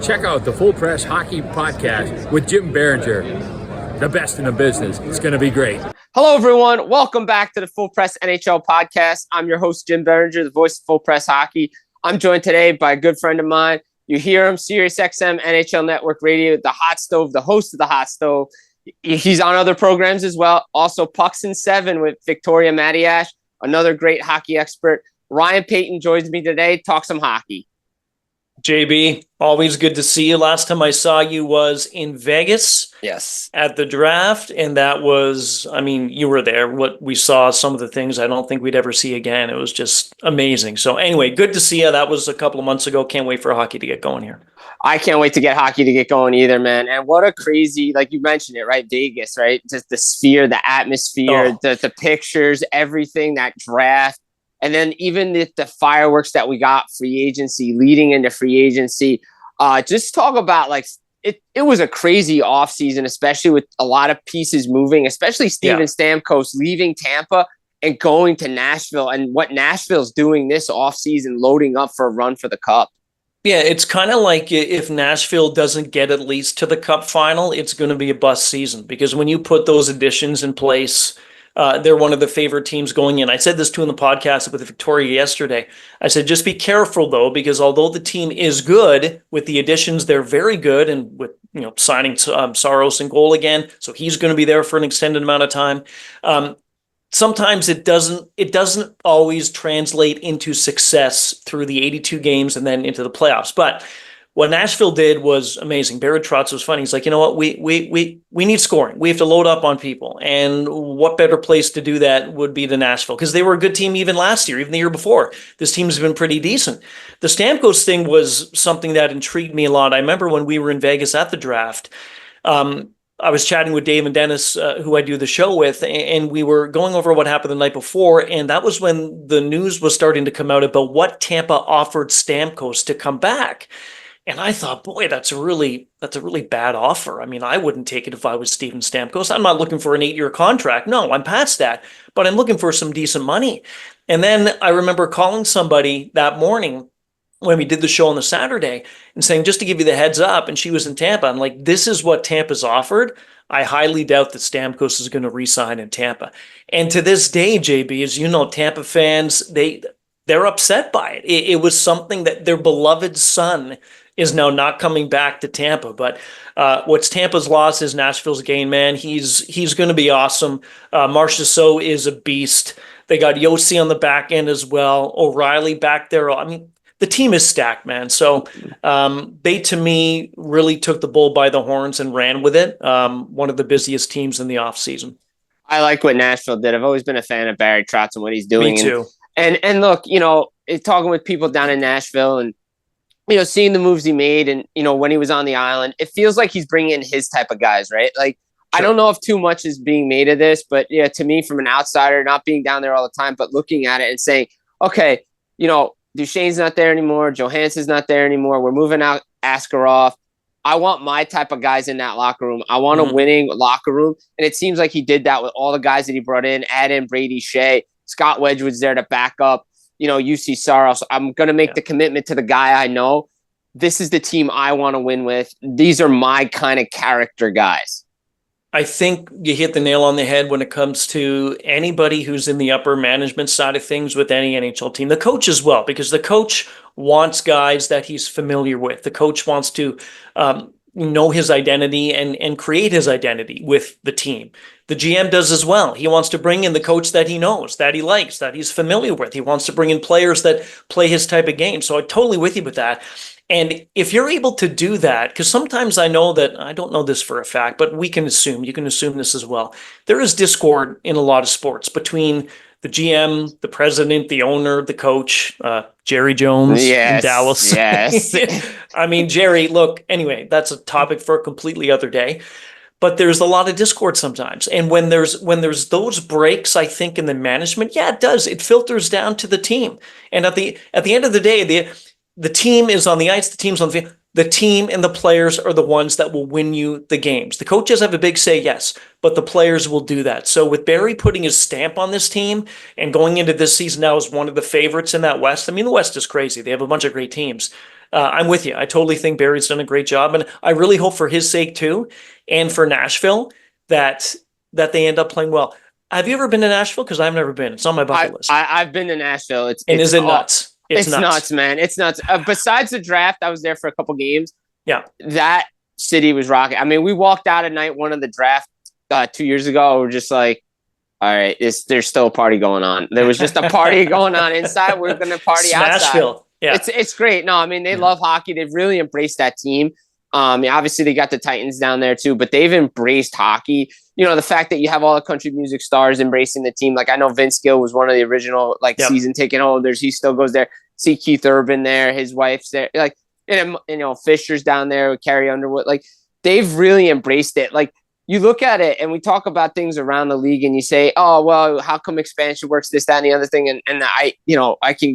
Check out the Full Press Hockey Podcast with Jim Biringer, the best in the business. It's going to be great. Hello, everyone. Welcome back to the Full Press NHL Podcast. I'm your host, Jim Biringer, the voice of Full Press Hockey. I'm joined today by a good friend of mine. You hear him, SiriusXMNHL Network Radio, the Hot Stove, the host of the Hot Stove. He's on other programs as well. Also, Pucks in 7 with Victoria Matiash, another great hockey expert. Ryan Paton joins me today. Talk some hockey. JB, always good to see you. Last time I saw you was in Vegas. Yes. At the draft. And that was, you were there. What we saw, some of the things I don't think we'd ever see again. It was just amazing. So anyway, good to see you. That was a couple of months ago. Can't wait for hockey to get going here. I can't wait to get hockey to get going either, man. And what a crazy, like you mentioned it, right? Vegas, right? Just the sphere, the atmosphere, the pictures, everything, that draft. And then even the fireworks that we got, free agency, leading into free agency. Just talk about, like, it was a crazy offseason, especially with a lot of pieces moving, especially Steven Stamkos leaving Tampa and going to Nashville, and what Nashville's doing this offseason, loading up for a run for the Cup. Yeah, it's kind of like if Nashville doesn't get at least to the Cup final, it's going to be a bust season, because when you put those additions in place, they're one of the favorite teams going in. I said this too in the podcast with Victoria yesterday. I said, just be careful though, because although the team is good with the additions, they're very good. And with, signing Saros in goal again, so he's going to be there for an extended amount of time. Sometimes it doesn't always translate into success through the 82 games and then into the playoffs. But what Nashville did was amazing. Barry Trotz was funny. He's like, you know what? We need scoring. We have to load up on people. And what better place to do that would be to Nashville? Because they were a good team even last year, even the year before. This team's been pretty decent. The Stamkos thing was something that intrigued me a lot. I remember when we were in Vegas at the draft, I was chatting with Dave and Dennis, who I do the show with, and we were going over what happened the night before. And that was when the news was starting to come out about what Tampa offered Stamkos to come back. And I thought, boy, that's a really bad offer. I wouldn't take it if I was Steven Stamkos. I'm not looking for an 8-year contract. No, I'm past that. But I'm looking for some decent money. And then I remember calling somebody that morning when we did the show on the Saturday and saying, just to give you the heads up, and she was in Tampa. I'm like, this is what Tampa's offered. I highly doubt that Stamkos is going to re-sign in Tampa. And to this day, JB, as you know, Tampa fans, they're upset by it. It was something that their beloved son is now not coming back to Tampa. But what's Tampa's loss is Nashville's gain, man. He's going to be awesome. Marchessault is a beast. They got Yossi on the back end as well. O'Reilly back there. The team is stacked, man. So they, to me, really took the bull by the horns and ran with it. One of the busiest teams in the offseason. I like what Nashville did. I've always been a fan of Barry Trotz and what he's doing. Me too. And look, talking with people down in Nashville and, seeing the moves he made and, when he was on the island, it feels like he's bringing in his type of guys, right? Like, sure. I don't know if too much is being made of this, but yeah, to me, from an outsider, not being down there all the time, but looking at it and saying, okay, Duchesne's not there anymore. Johansson's not there anymore. We're moving out Askarov. I want my type of guys in that locker room. I want a winning locker room. And it seems like he did that with all the guys that he brought in, add in Brady Shea, Scott Wedgwood's there to back up, UC Saros. I'm going to make the commitment to the guy I know. This is the team I want to win with. These are my kind of character guys. I think you hit the nail on the head when it comes to anybody who's in the upper management side of things with any NHL team. The coach as well, because the coach wants guys that he's familiar with. The coach wants to know his identity and create his identity with the team. The GM does as well. He wants to bring in the coach that he knows, that he likes, that he's familiar with. He wants to bring in players that play his type of game. So I'm totally with you with that. And if you're able to do that, because sometimes I know that, I don't know this for a fact, but you can assume this as well. There is discord in a lot of sports between the GM, the president, the owner, the coach, Jerry Jones in Dallas. Yes. Jerry, look, anyway, that's a topic for a completely other day. But there's a lot of discord sometimes. And when there's those breaks, I think, in the management, it does. It filters down to the team. And at the end of the day, the team is on the ice, the team's on the field. The team and the players are the ones that will win you the games. The coaches have a big say, yes, but the players will do that. So with Barry putting his stamp on this team and going into this season now as one of the favorites in that West, the West is crazy. They have a bunch of great teams. I'm with you. I totally think Barry's done a great job, and I really hope for his sake too, and for Nashville that they end up playing well. Have you ever been to Nashville? Because I've never been. It's on my bucket list. I've been to Nashville. Is it nuts? It's nuts, man. It's nuts. Besides the draft, I was there for a couple games. Yeah, that city was rocking. I mean, we walked out at night one of the draft 2 years ago. We're just like, all right, there's still a party going on. There was just a party going on inside. We're going to party outside. Nashville. Yeah, it's great. No, I mean, they love hockey. They've really embraced that team. Obviously they got the Titans down there too, but they've embraced hockey. You know, the fact that you have all the country music stars embracing the team. Like, I know Vince Gill was one of the original season ticket holders. He still goes there. See Keith Urban there. His wife's there. Like, and you know, Fisher's down there with Carrie Underwood. Like, they've really embraced it. Like, you look at it and we talk about things around the league and you say, oh, well, how come expansion works, this, that, and the other thing. And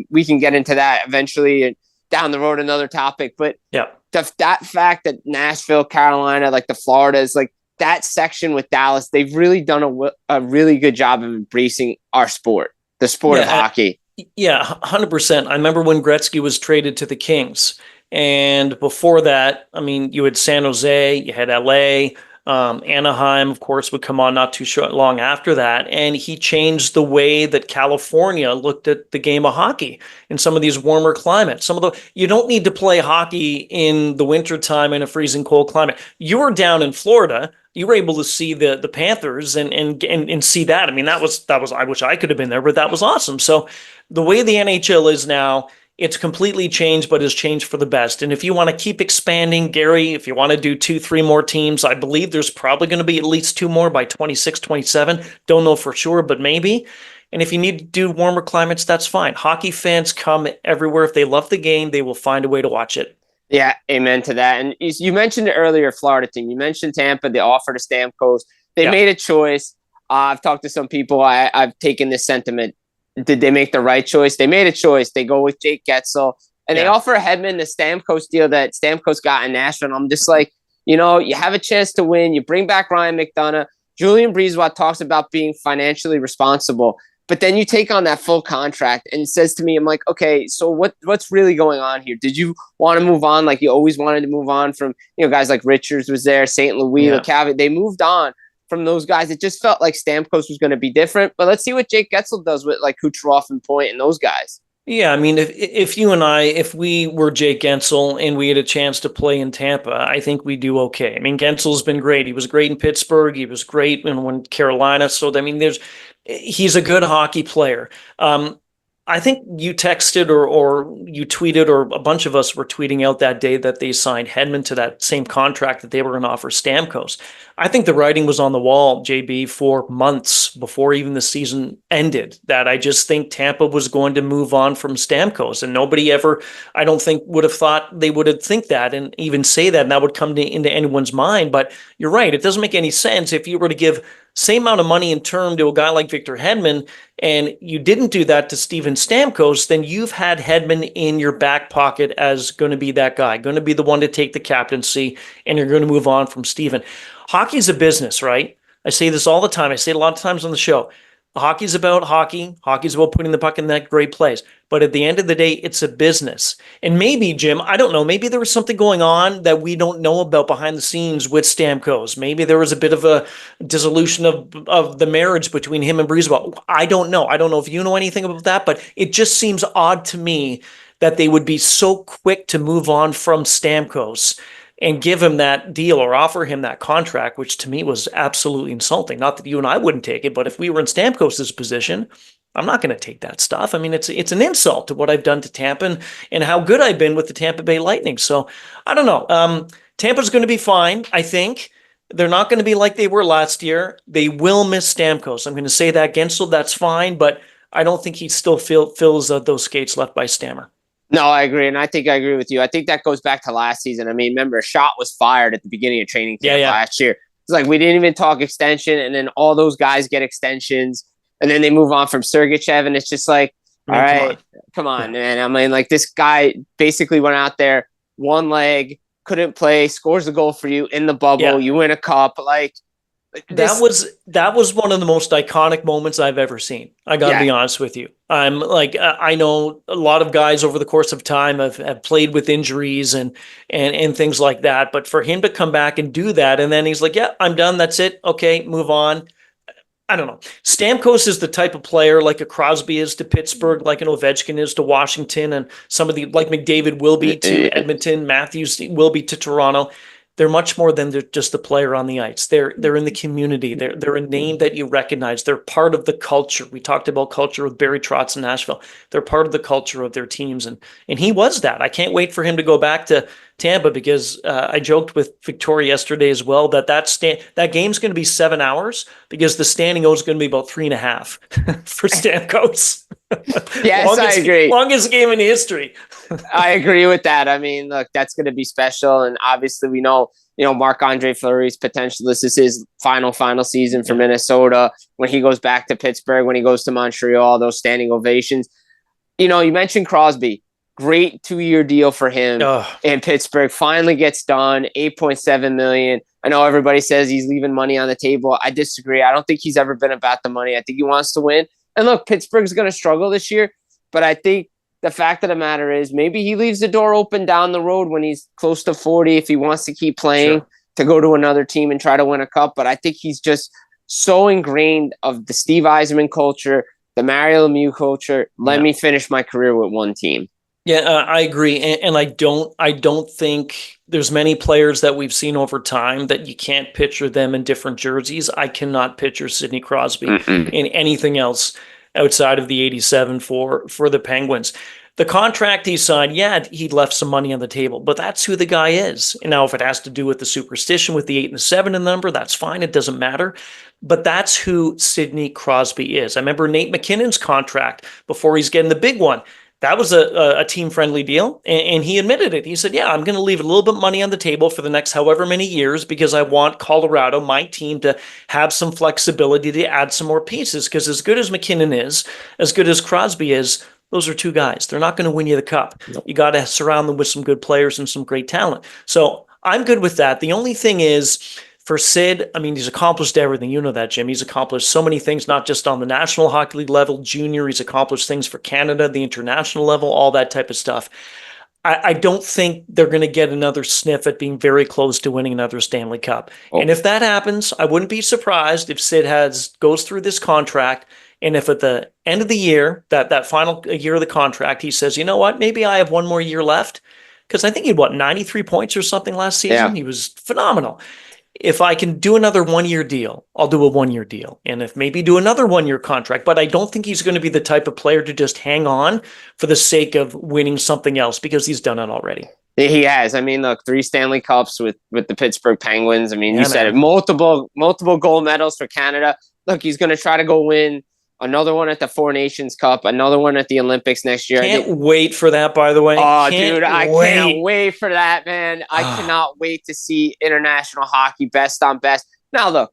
we can get into that eventually and down the road, another topic. But that fact that Nashville, Carolina, like the Floridas, like that section with Dallas, they've really done a really good job of embracing our sport, the sport of hockey. Yeah, 100%. I remember when Gretzky was traded to the Kings. And before that, I mean, you had San Jose, you had LA, Anaheim, of course, would come on not too long after that. And he changed the way that California looked at the game of hockey in some of these warmer climates. You don't need to play hockey in the wintertime in a freezing cold climate. You were down in Florida. You were able to see the Panthers and see that. I mean, that was, I wish I could have been there, but that was awesome. So the way the NHL is now, it's completely changed, but has changed for the best. And if you want to keep expanding, Gary, if you want to do 2-3 more teams, I believe there's probably going to be at least 2 more by 26, 27. Don't know for sure, but maybe. And if you need to do warmer climates, that's fine. Hockey fans come everywhere. If they love the game, they will find a way to watch it. Yeah, amen to that. And you mentioned it earlier, Florida team. You mentioned Tampa, the offer to Stamkos. They made a choice. I've talked to some people. I've taken this sentiment. Did they make the right choice? They made a choice. They go with Jake Getzel. And they offer Hedman the Stamkos deal that Stamkos got in Nashville. And I'm just like, you have a chance to win. You bring back Ryan McDonough. Julian Breezewat talks about being financially responsible. But then you take on that full contract and it says to me, I'm like, okay, so what's really going on here? Did you want to move on like you always wanted to move on from, guys like Richards was there, St. Louis, LeCavitt. They moved on from those guys. It just felt like Stamkos was going to be different. But let's see what Jake Getzel does with like Kucherov and Point and those guys. Yeah, I mean, if you and I, if we were Jake Gensel and we had a chance to play in Tampa, I think we do okay. I mean, Gensel's been great. He was great in Pittsburgh. He was great when Carolina. So, I mean, he's a good hockey player. I think you texted or you tweeted, or a bunch of us were tweeting out that day that they signed Hedman to that same contract that they were going to offer Stamkos. I think the writing was on the wall, JB, for months before even the season ended, that I just think Tampa was going to move on from Stamkos. And nobody ever, I don't think, would have thought they would think that and even say that, and that would come into anyone's mind. But you're right. It doesn't make any sense if you were to give same amount of money in term to a guy like Victor Hedman, and you didn't do that to Steven Stamkos, then you've had Hedman in your back pocket as going to be that guy, going to be the one to take the captaincy, and you're going to move on from Steven. Hockey's a business, right? I say this all the time. I say it a lot of times on the show. Hockey's about hockey. Hockey's about putting the puck in that great place. But at the end of the day, it's a business. And maybe, Jim, I don't know, maybe there was something going on that we don't know about behind the scenes with Stamkos. Maybe there was a bit of a dissolution of the marriage between him and Breezewell. I don't know. I don't know if you know anything about that, but it just seems odd to me that they would be so quick to move on from Stamkos and give him that deal or offer him that contract, which to me was absolutely insulting. Not that you and I wouldn't take it, but if we were in Stamkos' position, I'm not going to take that stuff. I mean, it's an insult to what I've done to Tampa and how good I've been with the Tampa Bay Lightning. So I don't know. Tampa's going to be fine, I think. They're not going to be like they were last year. They will miss Stamkos. I'm going to say that. Gensel, that's fine, but I don't think he still fills those skates left by Stammer. No, I agree. And I think I agree with you. I think that goes back to last season. I mean, remember, Schott was fired at the beginning of training camp last year. It's like we didn't even talk extension, and then all those guys get extensions, and then they move on from Sergachev, and it's just like, all right, come on, man. I mean, like, this guy basically went out there, one leg, couldn't play, scores a goal for you in the bubble, you win a cup. Like, That was one of the most iconic moments I've ever seen. I got to be honest with you. I'm like, I know a lot of guys over the course of time have played with injuries and things like that. But for him to come back and do that, and then he's like, yeah, I'm done. That's it. Okay, move on. I don't know. Stamkos is the type of player like a Crosby is to Pittsburgh, like an Ovechkin is to Washington, and some of the like McDavid will be to Edmonton, Matthews will be to Toronto. They're much more than just the player on the ice. They're in the community. They're a name that you recognize. They're part of the culture. We talked about culture with Barry Trotz in Nashville. They're part of the culture of their teams, and he was that. I can't wait for him to go back to Tampa because I joked with Victoria yesterday as well that game's going to be 7 hours because the standing O is going to be about 3.5 for Stamkos. Yes, I agree. Longest game in history. I agree with that. I mean, look, that's going to be special. And obviously we know, Marc-Andre Fleury's potential. This is his final season for Minnesota. When he goes back to Pittsburgh, when he goes to Montreal, those standing ovations. You mentioned Crosby. Great 2-year deal for him in Pittsburgh. Finally gets done. $8.7 million. I know everybody says he's leaving money on the table. I disagree. I don't think he's ever been about the money. I think he wants to win. And look, Pittsburgh's going to struggle this year, but I think the fact of the matter is maybe he leaves the door open down the road when he's close to 40 if he wants to keep playing to go to another team and try to win a cup. But I think he's just so ingrained of the Steve Yzerman culture, the Mario Lemieux culture. Let me finish my career with one team. Yeah, I agree. And I don't think there's many players that we've seen over time that you can't picture them in different jerseys. I cannot picture Sidney Crosby in anything else outside of the 87 for the Penguins. The contract he signed, he left some money on the table, but that's who the guy is. And now if it has to do with the superstition with the 8 and the 7 in the number, that's fine. It doesn't matter. But that's who Sidney Crosby is. I remember Nate McKinnon's contract before he's getting the big one. That was a team-friendly deal, and he admitted it. He said, I'm going to leave a little bit of money on the table for the next however many years because I want Colorado, my team, to have some flexibility to add some more pieces because as good as McKinnon is, as good as Crosby is, those are two guys. They're not going to win you the cup. Nope. You got to surround them with some good players and some great talent. So I'm good with that. The only thing is, for Sid, I mean, he's accomplished everything. You know that, Jim. He's accomplished so many things, not just on the National Hockey League level, junior. He's accomplished things for Canada, the international level, all that type of stuff. I don't think they're going to get another sniff at being very close to winning another Stanley Cup. Oh. And if that happens, I wouldn't be surprised if Sid goes through this contract, and if at the end of the year, that final year of the contract, he says, you know what, maybe I have one more year left. Because I think he had, 93 points or something last season? Yeah. He was phenomenal. If I can do another 1-year deal, I'll do a 1-year deal. And if maybe do another 1-year contract, but I don't think he's going to be the type of player to just hang on for the sake of winning something else because he's done it already. He has. I mean, look, 3 Stanley Cups with the Pittsburgh Penguins. I mean, said it, multiple gold medals for Canada. Look, he's going to try to go win another one at the Four Nations Cup, another one at the Olympics next year. Can't wait for that, by the way. Oh, dude, I can't wait for that, man. I cannot wait to see international hockey best on best. Now, look,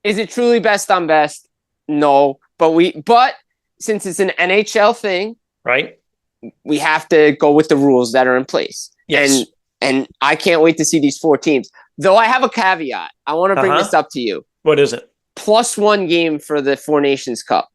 is it truly best on best? No, but since it's an NHL thing, right? We have to go with the rules that are in place. Yes. And I can't wait to see these 4 teams. Though I have a caveat. I want to bring this up to you. What is it? +1 game for the Four Nations Cup.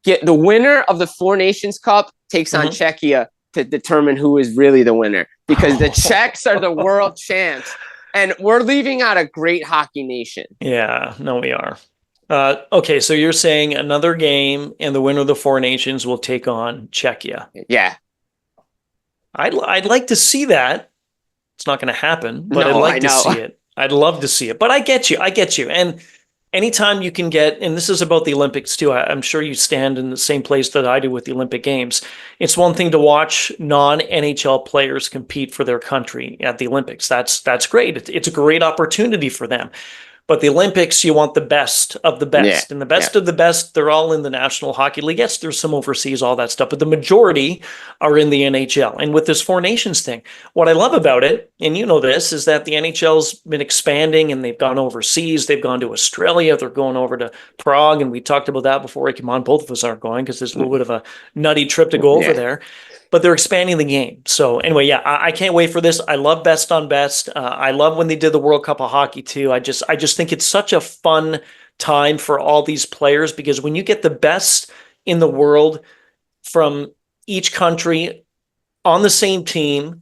Get the winner of the Four Nations Cup takes on Czechia to determine who is really the winner because the Czechs are the world champs and we're leaving out a great hockey nation. Yeah, no, we are. Okay, so you're saying another game and the winner of the Four Nations will take on Czechia. Yeah. I'd like to see that. It's not going to happen, but I'd like to see it. I'd love to see it, but I get you. And anytime you can get, and this is about the Olympics too, I'm sure you stand in the same place that I do with the Olympic Games. It's one thing to watch non-NHL players compete for their country at the Olympics. That's great. It's a great opportunity for them. But the Olympics, you want the best of the best. Yeah. And the best of the best, they're all in the National Hockey League. Yes, there's some overseas, all that stuff, but the majority are in the NHL. And with this Four Nations thing, what I love about it, and you know this, is that the NHL's been expanding and they've gone overseas. They've gone to Australia. They're going over to Prague. And we talked about that before I came on. Both of us aren't going because there's a little bit of a nutty trip to go over there. but they're expanding the game. So anyway, yeah, I can't wait for this. I love Best on Best. I love when they did the World Cup of Hockey too. I just think it's such a fun time for all these players, because when you get the best in the world from each country on the same team,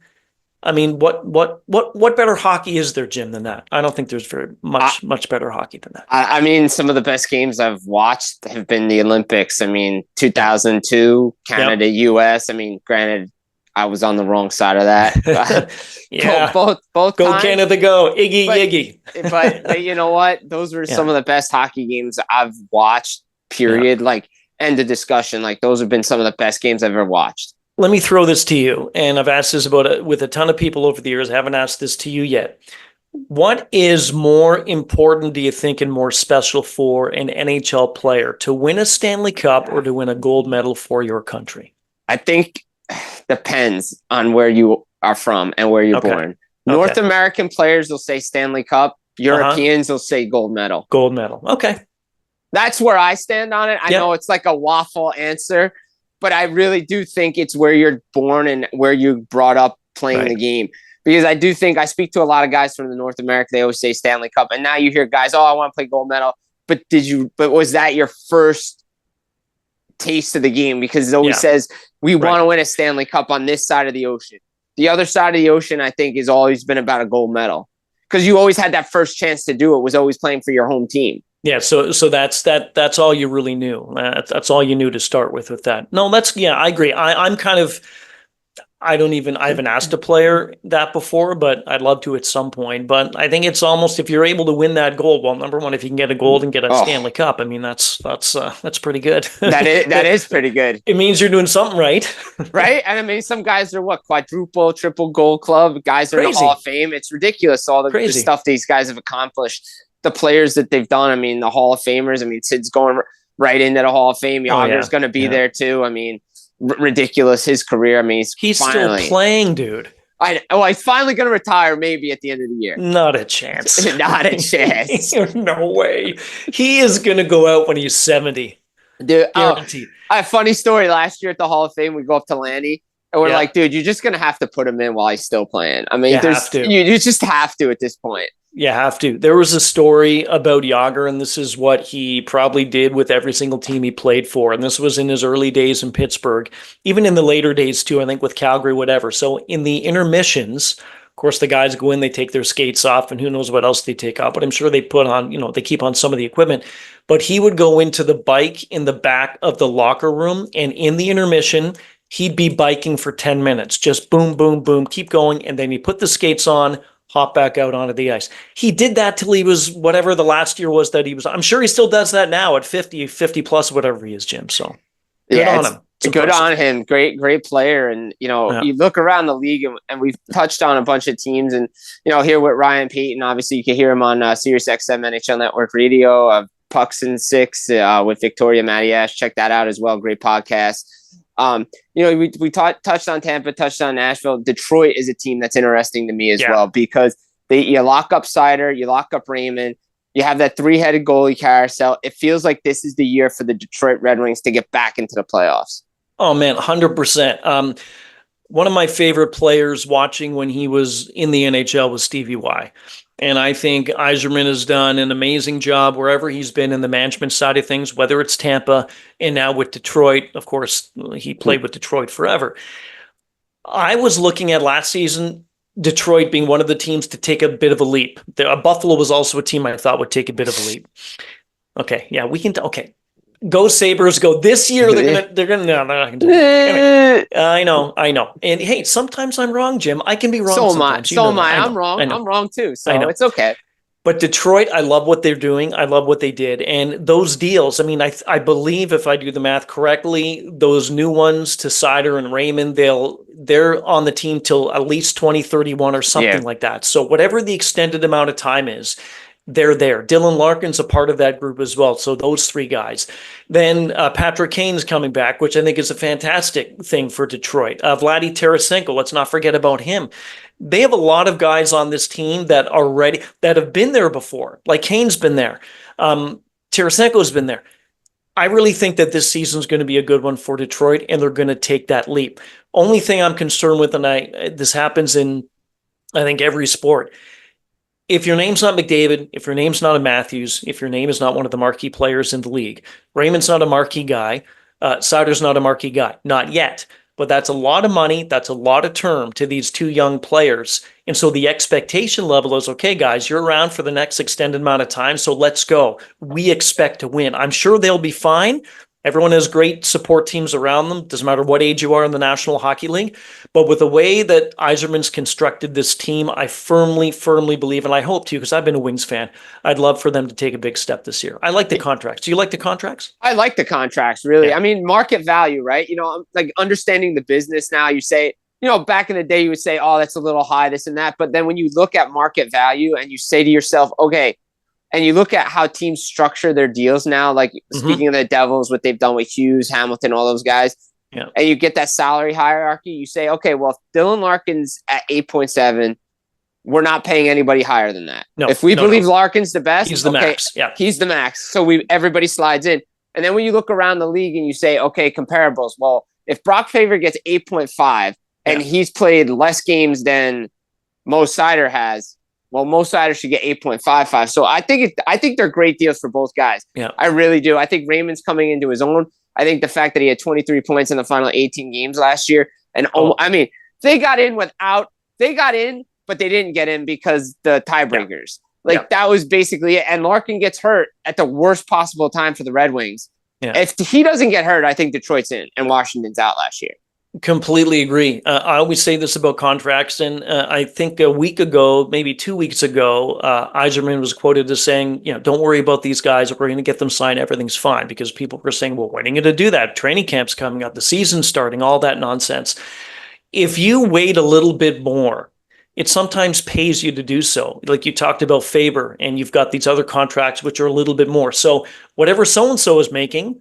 I mean, what better hockey is there, Jim, than that? I don't think there's very much better hockey than that. I mean, some of the best games I've watched have been the Olympics. I mean, 2002, Canada, US. I mean, granted, I was on the wrong side of that. Yeah, both go times. Canada, go Iggy. But you know what? Those were some of the best hockey games I've watched. Period. Like, end of discussion. Like, those have been some of the best games I've ever watched. Let me throw this to you, and I've asked this with a ton of people over the years. I haven't asked this to you yet. What is more important, do you think, and more special for an NHL player, to win a Stanley Cup or to win a gold medal for your country? I think depends on where you are from and where you're born. North American players will say Stanley Cup. Europeans will say gold medal. Gold medal. Okay. That's where I stand on it. I know it's like a waffle answer, but I really do think it's where you're born and where you're brought up playing the game. Because I do think I speak to a lot of guys from the North America. They always say Stanley Cup. And now you hear guys, I want to play gold medal. But was that your first taste of the game? Because it always says we want to win a Stanley Cup on this side of the ocean. The other side of the ocean, I think, has always been about a gold medal. Because you always had that first chance to do it, was always playing for your home team. Yeah, so that's all you really knew. That's all you knew to start with that. No, I agree. I'm kind of, I haven't asked a player that before, but I'd love to at some point. But I think it's almost, if you're able to win that gold, well, number one, if you can get a gold and get a Stanley Cup, I mean, that's pretty good. That is pretty good. It means you're doing something right. Right? And I mean, some guys are quadruple, triple gold club. Guys are in the Hall of Fame. It's ridiculous, all the stuff these guys have accomplished. The players that they've done, I mean, the Hall of Famers. I mean, Sid's going right into the Hall of Fame. Yager's going to be there too. I mean, ridiculous, his career. I mean, he's still playing, dude. He's finally going to retire maybe at the end of the year. Not a chance. Not a chance. No way. He is going to go out when he's 70. Dude, I have a funny story. Last year at the Hall of Fame, we go up to Lanny. And we're like, dude, you're just going to have to put him in while he's still playing. I mean, you just have to at this point. You have to. There was a story about Yager, and this is what he probably did with every single team he played for. And this was in his early days in Pittsburgh, even in the later days too, I think with Calgary, whatever. So in the intermissions, of course, the guys go in, they take their skates off, and who knows what else they take off. But I'm sure they put on, they keep on some of the equipment. But he would go into the bike in the back of the locker room, and in the intermission, he'd be biking for 10 minutes. Just boom, boom, boom, keep going. And then he put the skates on, hop back out onto the ice. He did that till he was whatever the last year was that he was. I'm sure he still does that now at 50 plus, whatever he is, Jim. So good on him. Good on him. Great player. And, you look around the league and we've touched on a bunch of teams and, here with Ryan Paton, obviously you can hear him on SiriusXMNHL Network Radio, Pucks and Six with Victoria Matiash. Check that out as well. Great podcast. We touched on Tampa, touched on Nashville. Detroit is a team that's interesting to me as well, because you lock up Sider, you lock up Raymond, you have that three-headed goalie carousel. It feels like this is the year for the Detroit Red Wings to get back into the playoffs. Oh man, 100%. One of my favorite players watching when he was in the NHL was Stevie Y. And I think Yzerman has done an amazing job wherever he's been in the management side of things, whether it's Tampa and now with Detroit. Of course, he played with Detroit forever. I was looking at last season, Detroit being one of the teams to take a bit of a leap. Buffalo was also a team I thought would take a bit of a leap. Okay, yeah, we can. Okay, go Sabres, go this year. They're gonna. No, they're not gonna do it. Anyway, I know. And hey, sometimes I'm wrong, Jim. I can be wrong. So am I. I'm wrong. I'm wrong too. So it's okay. But Detroit, I love what they're doing. I love what they did. And those deals, I mean, I believe if I do the math correctly, those new ones to Sider and Raymond, they're on the team till at least 2031 or something like that. So whatever the extended amount of time is, they're there. Dylan Larkin's a part of that group as well. So those three guys. Then Patrick Kane's coming back, which I think is a fantastic thing for Detroit. Vladdy Tarasenko, let's not forget about him. They have a lot of guys on this team that are ready, that have been there before. Like Kane's been there. Tarasenko's been there. I really think that this season's going to be a good one for Detroit, and they're going to take that leap. Only thing I'm concerned with, and this happens in, I think, every sport. If your name's not McDavid, if your name's not a Matthews, if your name is not one of the marquee players in the league, Raymond's not a marquee guy, Seider's not a marquee guy, not yet. But that's a lot of money. That's a lot of term to these two young players. And so the expectation level is, okay, guys, you're around for the next extended amount of time. So let's go. We expect to win. I'm sure they'll be fine. Everyone has great support teams around them. Doesn't matter what age you are in the National Hockey League. But with the way that Yzerman's constructed this team, I firmly, firmly believe, and I hope to, because I've been a Wings fan, I'd love for them to take a big step this year. I like the contracts. Do you like the contracts? I like the contracts, really. Yeah. I mean, market value, right? Like understanding the business now, you say, back in the day, you would say, oh, that's a little high, this and that. But then when you look at market value and you say to yourself, okay, and you look at how teams structure their deals now, like speaking of the Devils, what they've done with Hughes, Hamilton, all those guys, and you get that salary hierarchy, you say, okay, well, if Dylan Larkin's at 8.7, we're not paying anybody higher than that. No, if we believe Larkin's the best, he's the max. Yeah, he's the max. So everybody slides in. And then when you look around the league and you say, okay, comparables, well, if Brock Faber gets 8.5 and he's played less games than Mo Seider has, well, Mo Seider should get 8.55. So I think they're great deals for both guys. Yeah, I really do. I think Raymond's coming into his own. I think the fact that he had 23 points in the final 18 games last year, and I mean, they got in, but they didn't get in because the tiebreakers. That was basically it. And Larkin gets hurt at the worst possible time for the Red Wings. Yeah. If he doesn't get hurt, I think Detroit's in and Washington's out last year. Completely agree. I always say this about contracts, and I think a week ago, maybe 2 weeks ago, Yzerman was quoted as saying, don't worry about these guys. We're going to get them signed. Everything's fine, because people were saying, well, when are you going to do that? Training camp's coming up, the season's starting, all that nonsense. If you wait a little bit more, it sometimes pays you to do so. Like you talked about Faber, and you've got these other contracts which are a little bit more. So whatever so-and-so is making,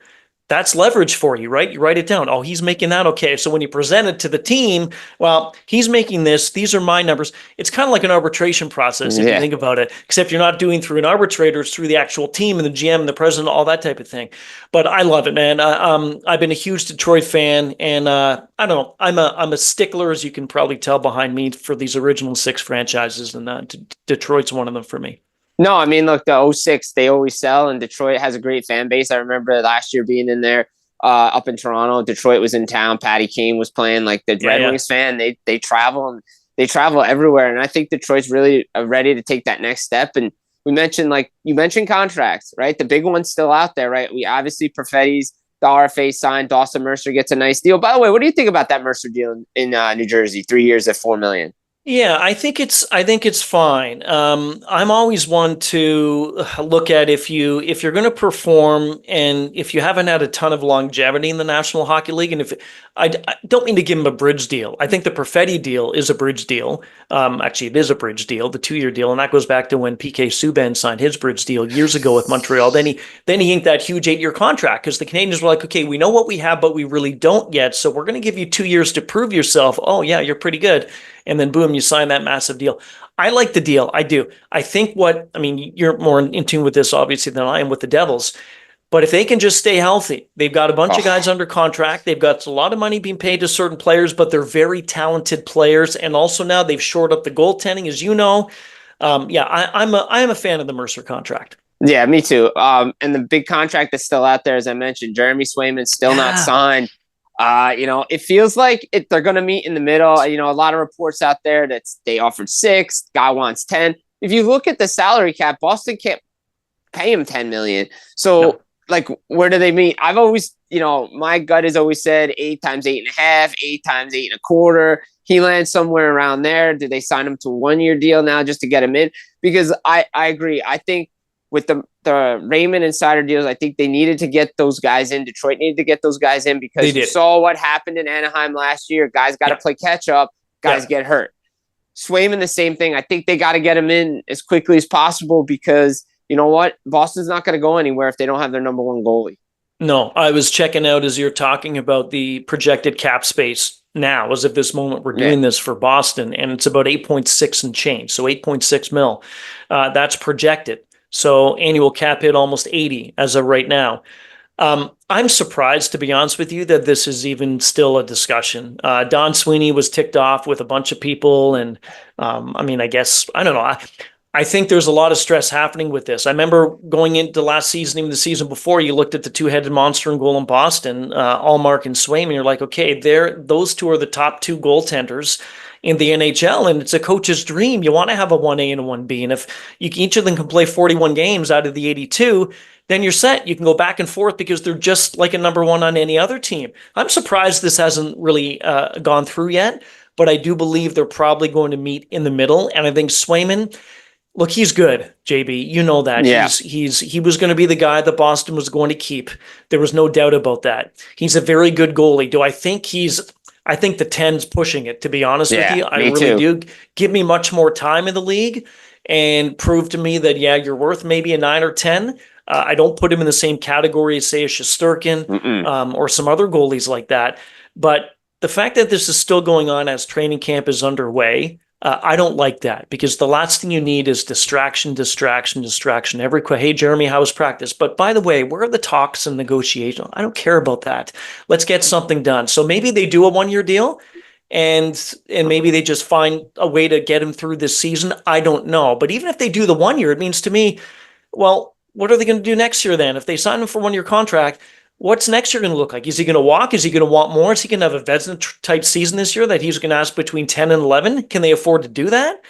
that's leverage for you, right? You write it down. Oh, he's making that. Okay. So when you present it to the team, well, he's making this. These are my numbers. It's kind of like an arbitration process if you think about it, except you're not doing through an arbitrator. It's through the actual team and the GM and the president, all that type of thing. But I love it, man. I've been a huge Detroit fan, and I don't know. I'm a stickler, as you can probably tell behind me, for these original 6 franchises, and Detroit's one of them for me. No, I mean, look, the 06, they always sell, and Detroit has a great fan base. I remember last year being in there up in Toronto. Detroit was in town. Patty Kane was playing. Like the Red Wings fan, they travel, and they travel everywhere. And I think Detroit's really ready to take that next step. And you mentioned contracts, right? The big one's still out there, right? We obviously, Perfetti's, the RFA signed. Dawson Mercer gets a nice deal. By the way, what do you think about that Mercer deal in New Jersey? 3 years at $4 million. Yeah, I think it's fine. I'm always one to look at if you're going to perform, and if you haven't had a ton of longevity in the National Hockey League, and if I don't mean to give him a bridge deal. I think the Perfetti deal is a bridge deal. Actually, it is a bridge deal, the 2-year deal, and that goes back to when PK Subban signed his bridge deal years ago with Montreal. Then he inked that huge 8-year contract because the Canadians were like, okay, we know what we have, but we really don't yet, so we're going to give you 2 years to prove yourself. Oh yeah, you're pretty good. And then boom, you sign that massive deal. I like the deal. I do. I think you're more in tune with this, obviously, than I am with the Devils. But if they can just stay healthy, they've got a bunch of guys under contract. They've got a lot of money being paid to certain players, but they're very talented players. And also now they've shored up the goaltending, as you know. I'm a fan of the Mercer contract. Yeah, me too. And the big contract that's still out there, as I mentioned, Jeremy Swayman's still not signed. It feels like they're going to meet in the middle. A lot of reports out there that they offered 6, guy wants 10. If you look at the salary cap, Boston can't pay him $10 million. So, where do they meet? I've always, my gut has always said 8 times 8.5, 8 times 8.25. He lands somewhere around there. Did they sign him to a 1-year deal now just to get him in? Because I agree. I think with the Raymond and Seider deals, I think they needed to get those guys in. Detroit needed to get those guys in because you saw what happened in Anaheim last year. Guys got to play catch up. Guys get hurt. Swayman, the same thing. I think they got to get him in as quickly as possible because you know what? Boston's not going to go anywhere if they don't have their number one goalie. No, I was checking out as you're talking about the projected cap space now, as of this moment, we're doing this for Boston, and it's about 8.6 and change. So 8.6 mil. That's projected. So annual cap hit almost 80 as of right now. I'm surprised, to be honest with you, that this is even still a discussion. Don Sweeney was ticked off with a bunch of people. And I guess, I don't know. I think there's a lot of stress happening with this. I remember going into last season, even the season before, you looked at the two-headed monster in goal in Boston, Allmark and Swayman. You're like, okay, those two are the top two goaltenders in the NHL, and it's a coach's dream. You want to have a 1A and a 1B. And if each of them can play 41 games out of the 82, then you're set. You can go back and forth because they're just like a number one on any other team. I'm surprised this hasn't really gone through yet, but I do believe they're probably going to meet in the middle. And I think Swayman, look, he's good, JB. You know that. Yeah. He was going to be the guy that Boston was going to keep. There was no doubt about that. He's a very good goalie. I think the 10's pushing it, to be honest with you. I really do. Give me much more time in the league and prove to me that, you're worth maybe a 9 or 10. I don't put him in the same category as, say, a Shesterkin or some other goalies like that. But the fact that this is still going on as training camp is underway, I don't like that, because the last thing you need is distraction. Hey, Jeremy, how was practice? But by the way, where are the talks and negotiations? I don't care about that. Let's get something done. So maybe they do a 1-year deal and maybe they just find a way to get him through this season. I don't know. But even if they do the 1 year, it means to me, well, what are they going to do next year then? If they sign him for a 1-year contract, what's next year going to look like? Is he going to walk? Is he going to want more? Is he going to have a Vezina-type season this year that he's going to ask between 10 and 11? Can they afford to do that?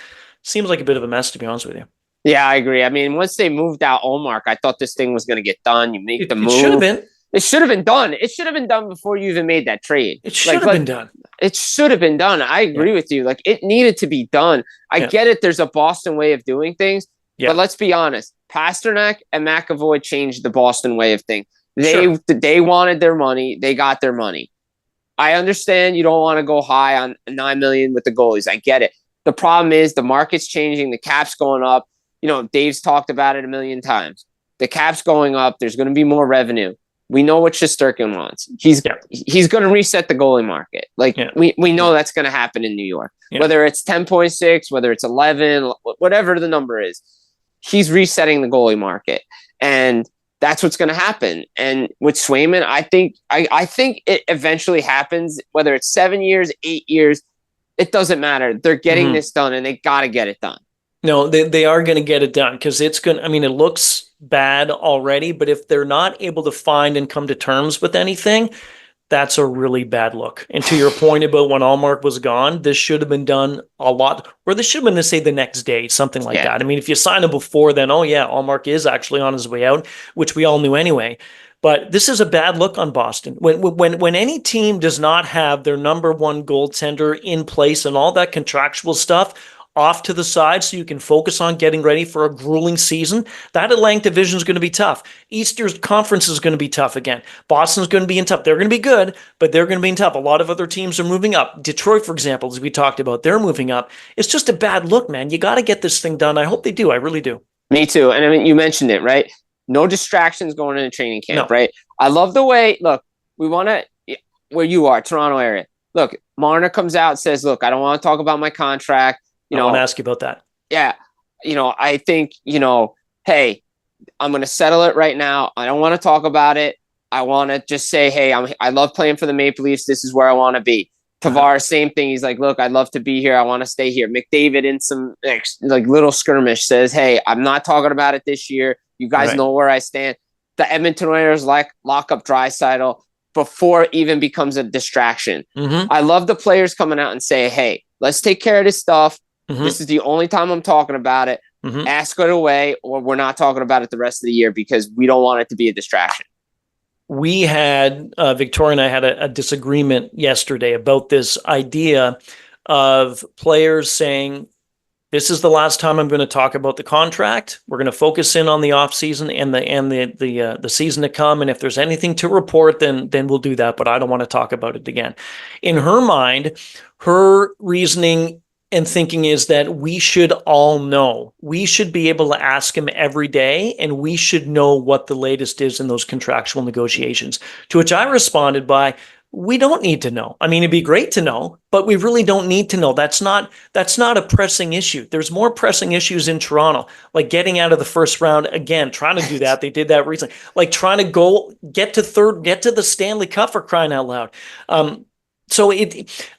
Seems like a bit of a mess, to be honest with you. Yeah, I agree. I mean, once they moved out Allmark, I thought this thing was going to get done. You make the move. It should have been. It should have been done. It should have been done before you even made that trade. It should have been done. It should have been done. I agree with you. Like, it needed to be done. I get it. There's a Boston way of doing things. But let's be honest. Pasternak and McAvoy changed the Boston way of things. They wanted their money. They got their money. I understand you don't want to go high on $9 million with the goalies. I get it. The problem is the market's changing. The cap's going up. Dave's talked about it a million times. The cap's going up. There's going to be more revenue. We know what Shesterkin wants. He's going to reset the goalie market. We know that's going to happen in New York. Whether it's 10.6, whether it's 11, whatever the number is, he's resetting the goalie market. And that's what's going to happen. And with Swayman, I think it eventually happens, whether it's 7 years, 8 years, it doesn't matter. They're getting this done, and they got to get it done. No, they are going to get it done, because it looks bad already, but if they're not able to find and come to terms with anything, that's a really bad look. And to your point about when Allmark was gone, this should have been done a lot, or this should have been, to say, the next day, something like that. I mean, if you sign him before, then, Allmark is actually on his way out, which we all knew anyway. But this is a bad look on Boston. When any team does not have their number one goaltender in place and all that contractual stuff off to the side so you can focus on getting ready for a grueling season, that Atlantic division is going to be tough. Eastern Conference is going to be tough again. Boston's going to be in tough. They're going to be good, but they're going to be in tough. A lot of other teams are moving up. Detroit, for example, as we talked about, they're moving up. It's just a bad look, man. You got to get this thing done. I hope they do. I really do. Me too. And I mean, you mentioned it, right? No distractions going into training camp, right? I love the way, look, we want to, where you are, Toronto area. Look, Marner comes out and says, look, I don't want to talk about my contract. I want to ask you about that. Yeah. I think, hey, I'm going to settle it right now. I don't want to talk about it. I want to just say, hey, I love playing for the Maple Leafs. This is where I want to be. Tavares, same thing. He's like, look, I'd love to be here. I want to stay here. McDavid in some little skirmish says, hey, I'm not talking about it this year. You guys know where I stand. The Edmonton Oilers lock up Draisaitl before it even becomes a distraction. I love the players coming out and say, hey, let's take care of this stuff. This is the only time I'm talking about it. Ask it away, or we're not talking about it the rest of the year because we don't want it to be a distraction. We had, Victoria and I had a disagreement yesterday about this idea of players saying, this is the last time I'm going to talk about the contract. We're going to focus in on the off season and the season to come. And if there's anything to report, then we'll do that. But I don't want to talk about it again. In her mind, her reasoning and thinking is that we should all know. We should be able to ask him every day, and we should know what the latest is in those contractual negotiations. To which I responded by, We don't need to know. I mean, it'd be great to know, but we really don't need to know. That's not a pressing issue. There's more pressing issues in Toronto, like getting out of the first round again, trying to do that. They did that recently, like trying to get to third, get to the Stanley Cup, for crying out loud. So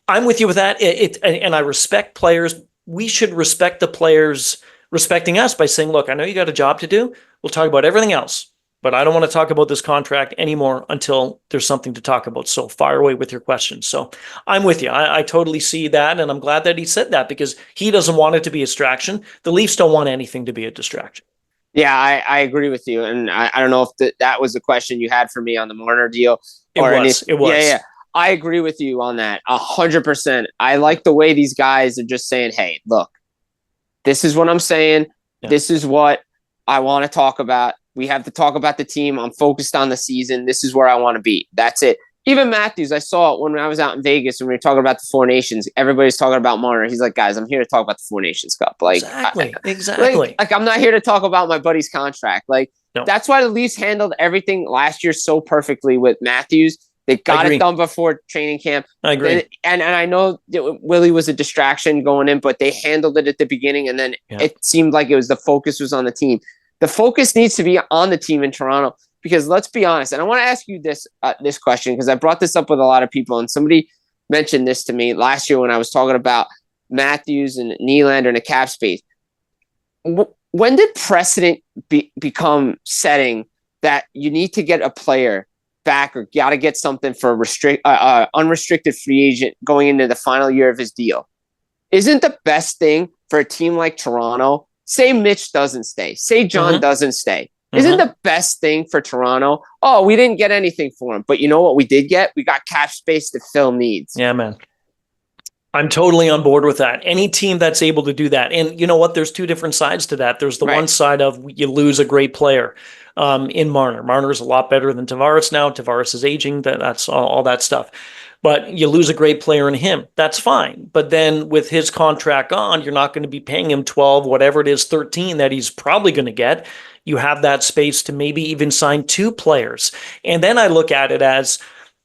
I'm with you with that. And I respect players. We should respect the players respecting us by saying, look, I know you got a job to do. We'll talk about everything else, but I don't want to talk about this contract anymore until there's something to talk about. So fire away with your questions. So I'm with you. I totally see that. And I'm glad that he said that, because he doesn't want it to be a distraction. The Leafs don't want anything to be a distraction. Yeah, I agree with you. And I don't know if that was the question you had for me on the Marner deal. It was. Yeah. I agree with you on that 100%. I like the way these guys are just saying, hey, look, this is what I'm saying. Yeah. This is what I want to talk about. We have to talk about the team. I'm focused on the season. This is where I want to be. That's it. Even Matthews, I saw it when I was out in Vegas and we were talking about the Four Nations. Everybody's talking about Marner. He's like, guys, I'm here to talk about the Four Nations Cup. Like, exactly. Like I'm not here to talk about my buddy's contract. Like, no. That's why the Leafs handled everything last year so perfectly with Matthews. They got it done before training camp. I agree. And I know Willie was a distraction going in, but they handled it at the beginning. And then it seemed like the focus was on the team. The focus needs to be on the team in Toronto, because let's be honest. And I want to ask you this question, because I brought this up with a lot of people, and somebody mentioned this to me last year when I was talking about Matthews and Nylander in the cap space. When did precedent become setting that you need to get a player back or got to get something for unrestricted free agent going into the final year of his deal? Isn't the best thing for a team like Toronto, say Mitch doesn't stay, say John doesn't stay, isn't the best thing for Toronto? Oh, we didn't get anything for him, but you know what we did get? We got cap space to fill needs. Yeah, man. I'm totally on board with that. Any team that's able to do that. And you know what? There's two different sides to that. There's the one side of you lose a great player in Marner. Marner's a lot better than Tavares now. Tavares is aging. That's all that stuff. But you lose a great player in him. That's fine. But then with his contract on, you're not going to be paying him 12, whatever it is, 13 that he's probably going to get. You have that space to maybe even sign two players. And then I look at it as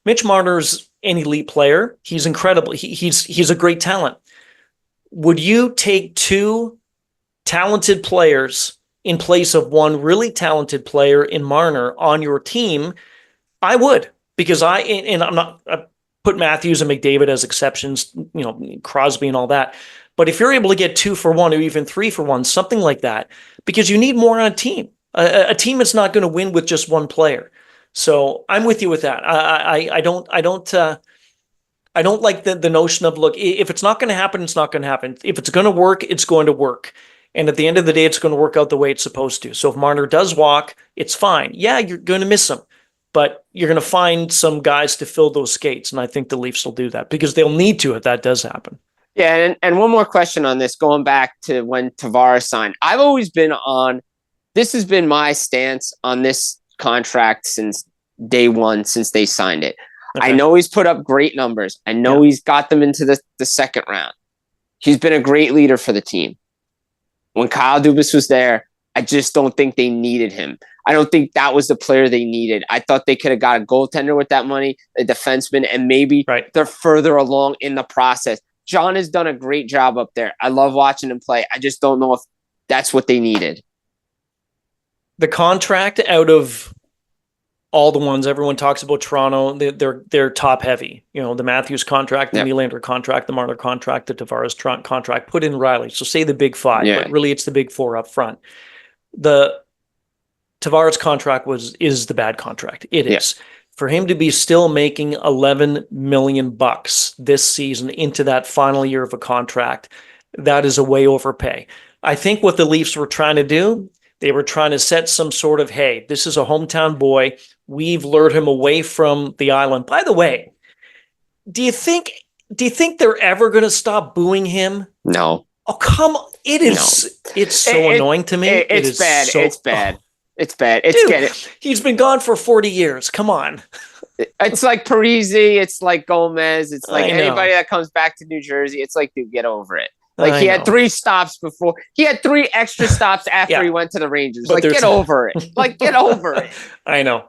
Mitch Marner's an elite player. He's incredible. He's a great talent. Would you take two talented players in place of one really talented player in Marner on your team? I would, because I'm not I put Matthews and McDavid as exceptions, Crosby and all that. But if you're able to get 2 for 1 or even 3 for 1, something like that, because you need more on a team. A team is not going to win with just one player. So I'm with you with that. I don't like the notion of, look, if it's not going to happen, it's not going to happen. If it's going to work, it's going to work. And at the end of the day, it's going to work out the way it's supposed to. So if Marner does walk, it's fine. Yeah, you're going to miss him, but you're going to find some guys to fill those skates. And I think the Leafs will do that, because they'll need to if that does happen. Yeah, and one more question on this, going back to when Tavares signed. I've always been this has been my stance on this contract since day one, since they signed it. Okay. I know he's put up great numbers. I know he's got them into the second round. He's been a great leader for the team. When Kyle Dubas was there, I just don't think they needed him. I don't think that was the player they needed. I thought they could have got a goaltender with that money, a defenseman, and maybe they're further along in the process. John has done a great job up there. I love watching him play. I just don't know if that's what they needed. The contract, out of all the ones everyone talks about Toronto, they're top heavy. The Matthews contract, the Nylander contract, the Marner contract, the Tavares contract, put in Riley. So say the big 5, but really it's the big 4 up front. The Tavares contract is the bad contract. It is. For him to be still making $11 million this season into that final year of a contract, that is a way overpay. I think what the Leafs were trying to do, they were trying to set some sort of, hey, this is a hometown boy. We've lured him away from the island. By the way, do you think they're ever going to stop booing him? No. Oh, come on. It is. No. It's so annoying to me. It's bad. It's bad. It's bad. He's been gone for 40 years. Come on. It's like Parisi. It's like Gomez. It's like anybody that comes back to New Jersey. It's like, dude, get over it. Like I he had know. 3 stops before. He had 3 extra stops after he went to the Rangers. But like, get over it. Like, get over it. I know.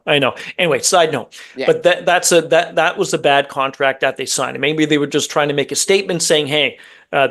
Anyway, side note. Yeah. But that was a bad contract that they signed. And maybe they were just trying to make a statement saying, hey,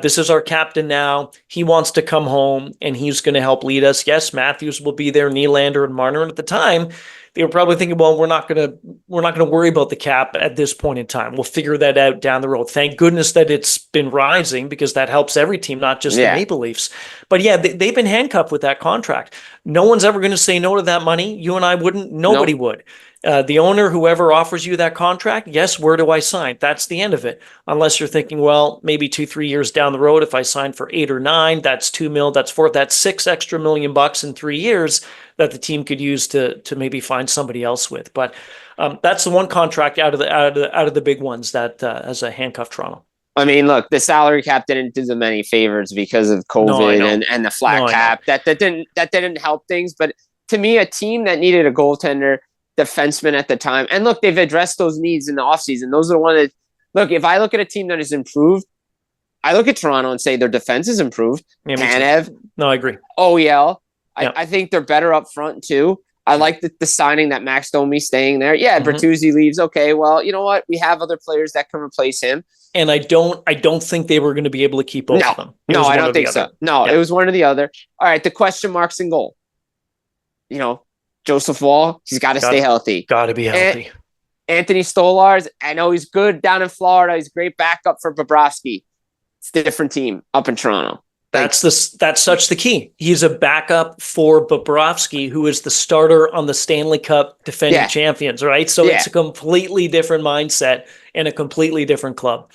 this is our captain now. He wants to come home and he's going to help lead us. Yes, Matthews will be there, Nylander and Marner. And at the time, they were probably thinking, well, we're not going to worry about the cap at this point in time. We'll figure that out down the road. Thank goodness that it's been rising, because that helps every team, not just the Maple Leafs. But yeah, they've been handcuffed with that contract. No one's ever going to say no to that money. You and I wouldn't. Nobody would. The owner, whoever offers you that contract, yes, where do I sign? That's the end of it. Unless you're thinking, well, maybe 2-3 years down the road, if I sign for 8 or 9, that's $2 million, that's $4 million, that's $6 extra million in 3 years that the team could use to maybe find somebody else with. But that's the one contract out of the big ones that has a handcuff Toronto. I mean, look, the salary cap didn't do them any favors because of COVID and the flat cap. That didn't help things. But to me, a team that needed a goaltender, defenseman at the time, and look, they've addressed those needs in the offseason. Those are the one that, look, if I look at a team that has improved, I look at Toronto and say their defense has improved. Tanev. No, I agree. OEL. I think they're better up front too. I like the signing that Max Domi staying there. Yeah, Bertuzzi leaves. Okay, well, you know what? We have other players that can replace him. And I don't think they were going to be able to keep both of them. No, I don't think so. No, it was one or the other. All right, the question marks in goal. You know, Joseph Wall, he's got to stay healthy. Got to be healthy. Anthony Stolarz, I know he's good down in Florida. He's a great backup for Bobrovsky. It's a different team up in Toronto. That's such the key. He's a backup for Bobrovsky, who is the starter on the Stanley Cup defending champions, right? So it's a completely different mindset and a completely different club.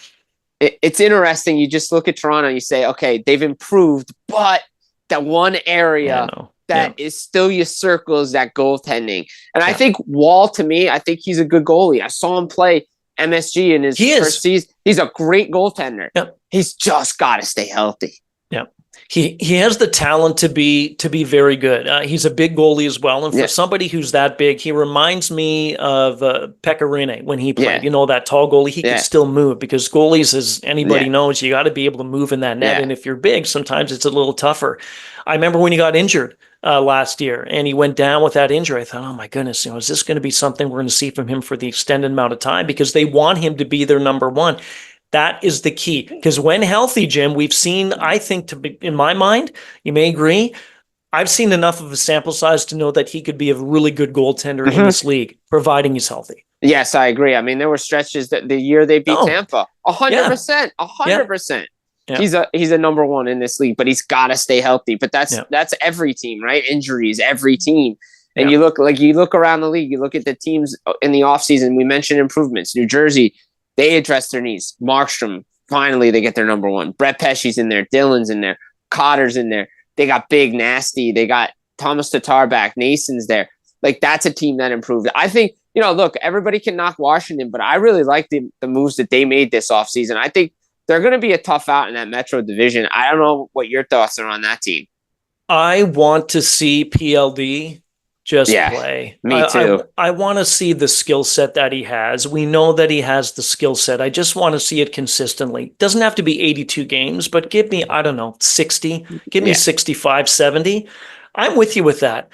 It's interesting. You just look at Toronto, you say, okay, they've improved, but that one area that is still your circle is that goaltending. And I think Wall, to me, I think he's a good goalie. I saw him play MSG in his first season. He's a great goaltender. Yep. He's just got to stay healthy. Yeah. He has the talent to be very good. He's a big goalie as well. And for somebody who's that big, he reminds me of Pekka Rinne when he played. You know, that tall goalie, he could still move, because goalies, as anybody knows, you got to be able to move in that net. And if you're big, sometimes it's a little tougher. I remember when he got injured last year and he went down with that injury. I thought, oh my goodness, is this going to be something we're going to see from him for the extended amount of time? Because they want him to be their number one. That is the key, because when healthy, Jim, we've seen, I think, in my mind, you may agree, I've seen enough of a sample size to know that he could be a really good goaltender in this league, providing he's healthy. Yes, I agree. I mean, there were stretches that the year they beat Tampa, 100%, 100%. Yeah. He's a number one in this league, but he's got to stay healthy. But that's every team, right? Injuries, every team. And you look around the league, you look at the teams in the offseason. We mentioned improvements. New Jersey, they addressed their needs. Markstrom, finally, they get their number one. Brett Pesci's in there. Dillon's in there. Cotter's in there. They got Big Nasty. They got Thomas Tatar back. Nason's there. Like, that's a team that improved. I think, look, everybody can knock Washington, but I really like the moves that they made this offseason. I think they're going to be a tough out in that Metro division. I don't know what your thoughts are on that team. I want to see PLD play. Me too. I want to see the skill set that he has. We know that he has the skill set. I just want to see it consistently. Doesn't have to be 82 games, but give me, 60. Give me 65, 70. I'm with you with that.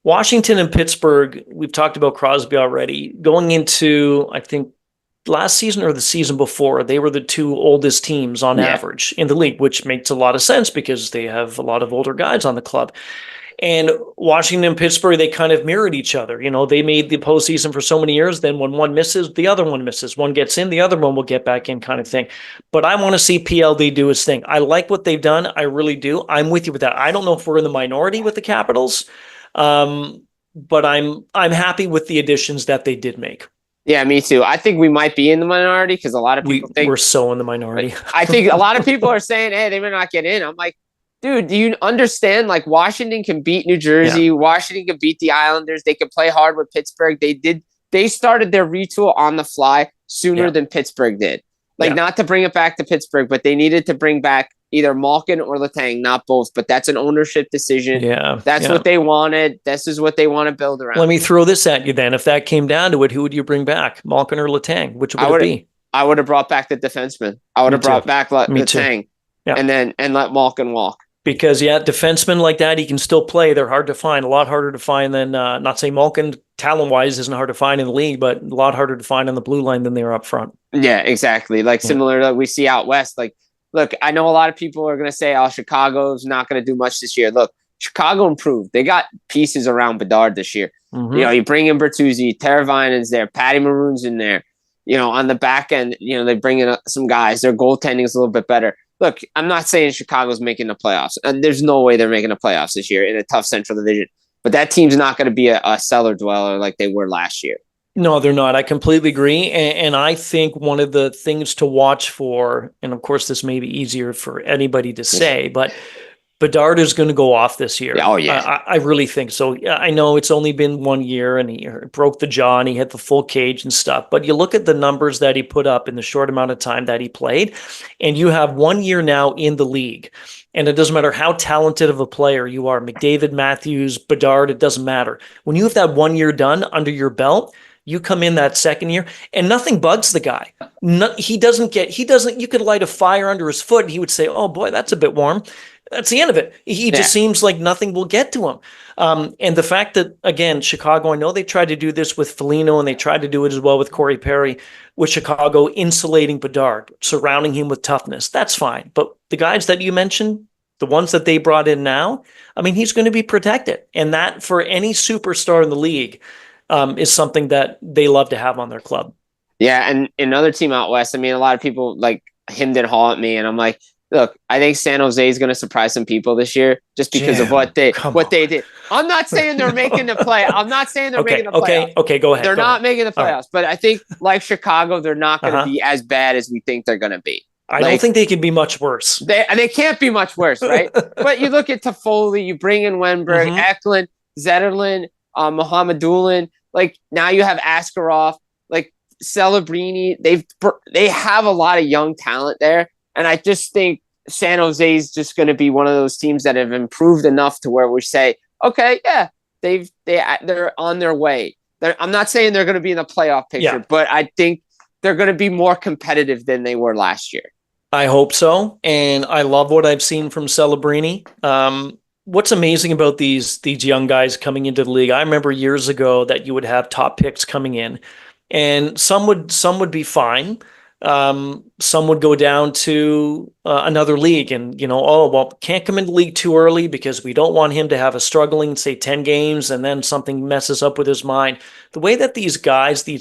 Washington and Pittsburgh, we've talked about Crosby already. Going into, I think, last season or the season before, they were the 2 oldest teams on average in the league, which makes a lot of sense because they have a lot of older guys on the club. And Washington and Pittsburgh, they kind of mirrored each other. They made the postseason for so many years. Then when one misses, the other one misses. One gets in, the other one will get back in, kind of thing. But I want to see PLD do his thing. I like what they've done. I really do. I'm with you with that. I don't know if we're in the minority with the Capitals, but I'm happy with the additions that they did make. Yeah, me too. I think we might be in the minority because a lot of people think we're so in the minority. I think a lot of people are saying, hey, they may not get in. I'm like, dude, do you understand? Like, Washington can beat New Jersey. Yeah. Washington can beat the Islanders. They can play hard with Pittsburgh. They started their retool on the fly sooner than Pittsburgh did. Not to bring it back to Pittsburgh, but they needed to bring back either Malkin or Letang, not both. But that's an ownership decision. Yeah, that's what they wanted. This is what they want to build around. Let me throw this at you then. If that came down to it, who would you bring back, Malkin or Letang? Which would it be? I would have brought back the defenseman. I would have brought back Letang. Yeah. and let Malkin walk. Because, defensemen like that, he can still play. They're hard to find, a lot harder to find than, not saying Malkin, talent-wise, isn't hard to find in the league, but a lot harder to find on the blue line than they are up front. Yeah, exactly. Like similar to we see out west. Like, look, I know a lot of people are going to say, oh, Chicago's not going to do much this year. Look, Chicago improved. They got pieces around Bedard this year. Mm-hmm. You know, you bring in Bertuzzi, Teravainen's there, Patty Maroon's in there. You know, on the back end, you know, they bring in some guys. Their goaltending is a little bit better. Look, I'm not saying Chicago's making the playoffs. And there's no way they're making the playoffs this year in a tough Central Division. But that team's not going to be a cellar dweller like they were last year. No, they're not. I completely agree. And I think one of the things to watch for, and of course this may be easier for anybody to say, but Bedard is going to go off this year. Oh, yeah. I really think so. I know it's only been 1 year and he broke the jaw and he hit the full cage and stuff. But you look at the numbers that he put up in the short amount of time that he played, and you have 1 year now in the league. And it doesn't matter how talented of a player you are, McDavid, Matthews, Bedard, it doesn't matter. When you have that 1 year done under your belt, you come in that second year and nothing bugs the guy. He doesn't, you could light a fire under his foot and he would say, oh boy, that's a bit warm. That's the end of it. He just seems like nothing will get to him. And the fact that, again, Chicago, I know they tried to do this with Foligno and they tried to do it as well with Corey Perry, with Chicago insulating Bedard, surrounding him with toughness. That's fine. But the guys that you mentioned, the ones that they brought in now, I mean, he's going to be protected. And that, for any superstar in the league, is something that they love to have on their club. Yeah, and another team out west, I mean, a lot of people like hemmed and hawed at me, and I'm like, look, I think San Jose is going to surprise some people this year just because of what they did. I'm not saying they're making the play. I'm not saying they're making the playoffs. Okay, go ahead. They're not making the playoffs, right. But I think, like Chicago, they're not going to be as bad as we think they're going to be. I don't think they can be much worse. They can't be much worse, right? But you look at Toffoli, you bring in Wenberg, Eklund, Zetterlund, Mohamedulin. Like, now you have Askarov, like Celebrini. They have a lot of young talent there. And I just think San Jose is just going to be one of those teams that have improved enough to where we say, okay, yeah, they're on their way. I'm not saying they're going to be in the playoff picture, but I think they're going to be more competitive than they were last year. I hope so. And I love what I've seen from Celebrini. What's amazing about these young guys coming into the league, I remember years ago that you would have top picks coming in, and some would be fine. Some would go down to another league and, can't come into the league too early because we don't want him to have a struggling, say, 10 games and then something messes up with his mind. The way that these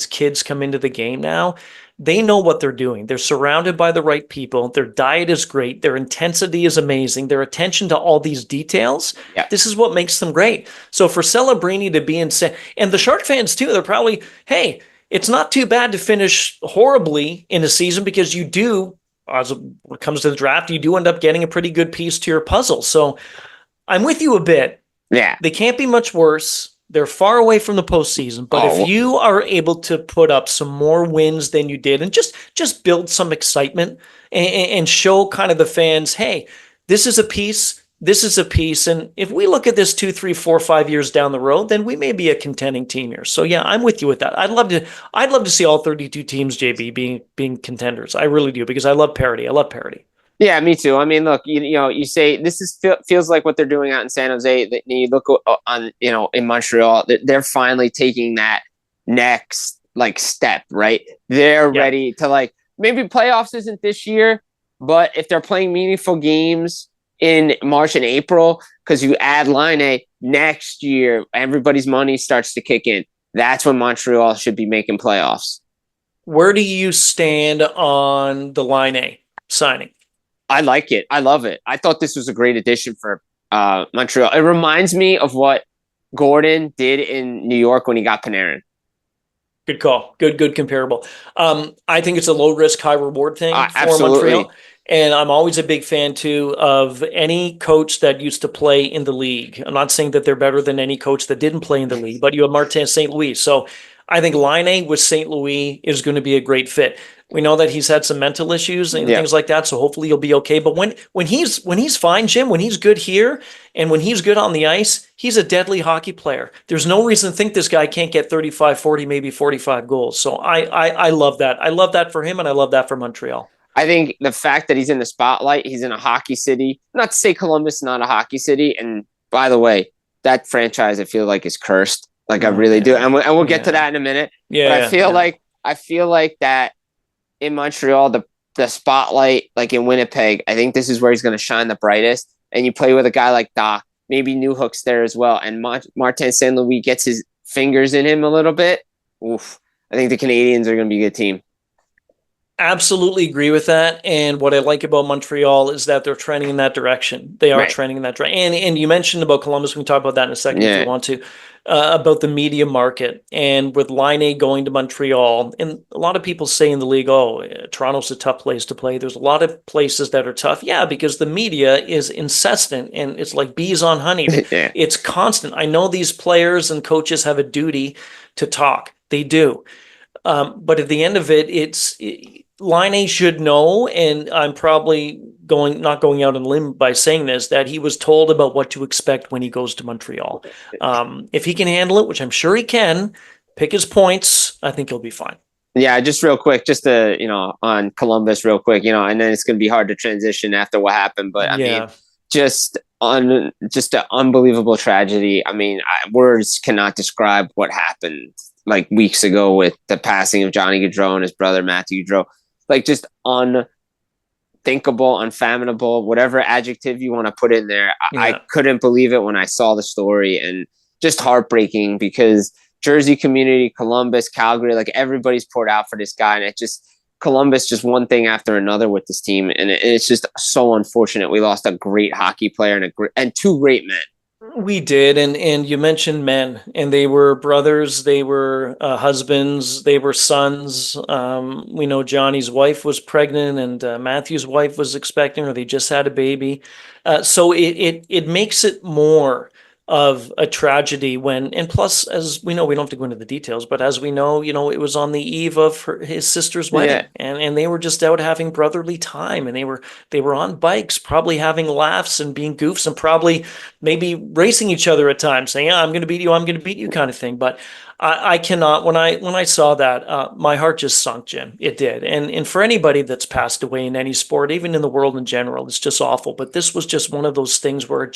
kids come into the game now, they know what they're doing. They're surrounded by the right people. Their diet is great. Their intensity is amazing. Their attention to all these details, this is what makes them great. So for Celebrini to be and the Shark fans too, they're probably, hey, it's not too bad to finish horribly in a season because you do, as it comes to the draft, you do end up getting a pretty good piece to your puzzle. So I'm with you a bit. Yeah. They can't be much worse. They're far away from the postseason, but if you are able to put up some more wins than you did and just build some excitement and show kind of the fans, hey, this is a piece. And if we look at this 2, 3, 4, 5 years down the road, then we may be a contending team here. So yeah, I'm with you with that. I'd love to see all 32 teams, JB, being contenders. I really do, because I love parity. I love parity. Yeah, me too. I mean, look, you say this feels like what they're doing out in San Jose. You look on, in Montreal, they're finally taking that next step, right? They're ready to maybe playoffs isn't this year, but if they're playing meaningful games in March and April, because you add Line A next year, everybody's money starts to kick in. That's when Montreal should be making playoffs. Where do you stand on the Line A signing? I like it. I love it. I thought this was a great addition for Montreal. It reminds me of what Gordon did in New York when he got Panarin. Good call. Good comparable. I think it's a low risk, high reward thing for Montreal. And I'm always a big fan, too, of any coach that used to play in the league. I'm not saying that they're better than any coach that didn't play in the league, but you have Martin St. Louis. So I think Laine with St. Louis is going to be a great fit. We know that he's had some mental issues and things like that, so hopefully he'll be okay. But when he's fine, Jim, when he's good here and when he's good on the ice, he's a deadly hockey player. There's no reason to think this guy can't get 35, 40, maybe 45 goals. So I love that. I love that for him, and I love that for Montreal. I think the fact that he's in the spotlight, he's in a hockey city. Not to say Columbus is not a hockey city. And by the way, that franchise I feel like is cursed. Like I really do. And we'll get to that in a minute. Yeah. But I feel like that in Montreal, the spotlight, like in Winnipeg, I think this is where he's going to shine the brightest. And you play with a guy like Doc, maybe Newhook's there as well. And Martin St. Louis gets his fingers in him a little bit. Oof. I think the Canadiens are going to be a good team. Absolutely agree with that. And what I like about Montreal is that they're trending in that direction. They are trending in that direction. And you mentioned about Columbus. We can talk about that in a second if you want to, about the media market. And with Laine going to Montreal, and a lot of people say in the league, Toronto's a tough place to play. There's a lot of places that are tough. Yeah, because the media is incessant and it's like bees on honey. It's constant. I know these players and coaches have a duty to talk. They do. But at the end of it, Laine should know, and I'm probably not going out on a limb by saying this, that he was told about what to expect when he goes to Montreal. If he can handle it, which I'm sure he can, pick his points, I think he'll be fine. Yeah, just real quick, just to, on Columbus real quick, and then it's going to be hard to transition after what happened. But I mean, just an unbelievable tragedy. I mean, words cannot describe what happened like weeks ago with the passing of Johnny Gaudreau and his brother Matthew Gaudreau. Like just unthinkable, unfathomable, whatever adjective you want to put in there. I couldn't believe it when I saw the story, and just heartbreaking because Jersey community, Columbus, Calgary, like everybody's poured out for this guy. And it just, Columbus, just one thing after another with this team. And it's just so unfortunate. We lost a great hockey player and two great men. We did, and you mentioned men, and they were brothers, they were husbands, they were sons. We know Johnny's wife was pregnant, and Matthew's wife was expecting, or they just had a baby. So it makes it more of a tragedy and plus, as we know, we don't have to go into the details, but as we know, it was on the eve of his sister's wedding, and they were just out having brotherly time, and they were on bikes, probably having laughs and being goofs, and probably maybe racing each other at times, saying, I'm going to beat you kind of thing. But I cannot, when I saw that, my heart just sunk, Jim. It did. And for anybody that's passed away in any sport, even in the world in general, it's just awful. But this was just one of those things where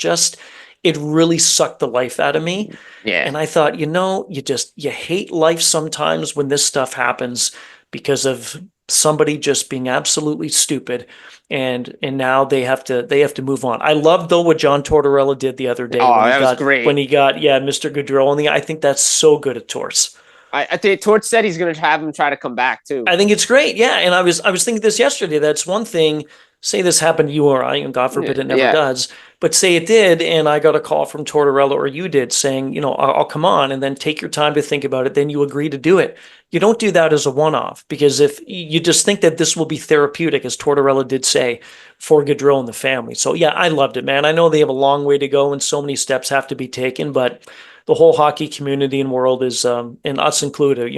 it really sucked the life out of me. Yeah. And I thought, you hate life sometimes when this stuff happens because of somebody just being absolutely stupid. And now they have to move on. I loved though what John Tortorella did the other day. That was great. When he got Mr. Gaudreau, I think that's so good at Torts. I think Torts said he's going to have him try to come back too. I think it's great. Yeah, and I was thinking this yesterday. That's one thing. Say this happened to you or I, and God forbid it never does. But say it did, and I got a call from Tortorella or you did saying, I'll come on, and then take your time to think about it. Then you agree to do it. You don't do that as a one-off, because if you just think that this will be therapeutic, as Tortorella did say, for Gaudreau and the family. So yeah, I loved it, man. I know they have a long way to go, and so many steps have to be taken, but the whole hockey community and world is, and us included,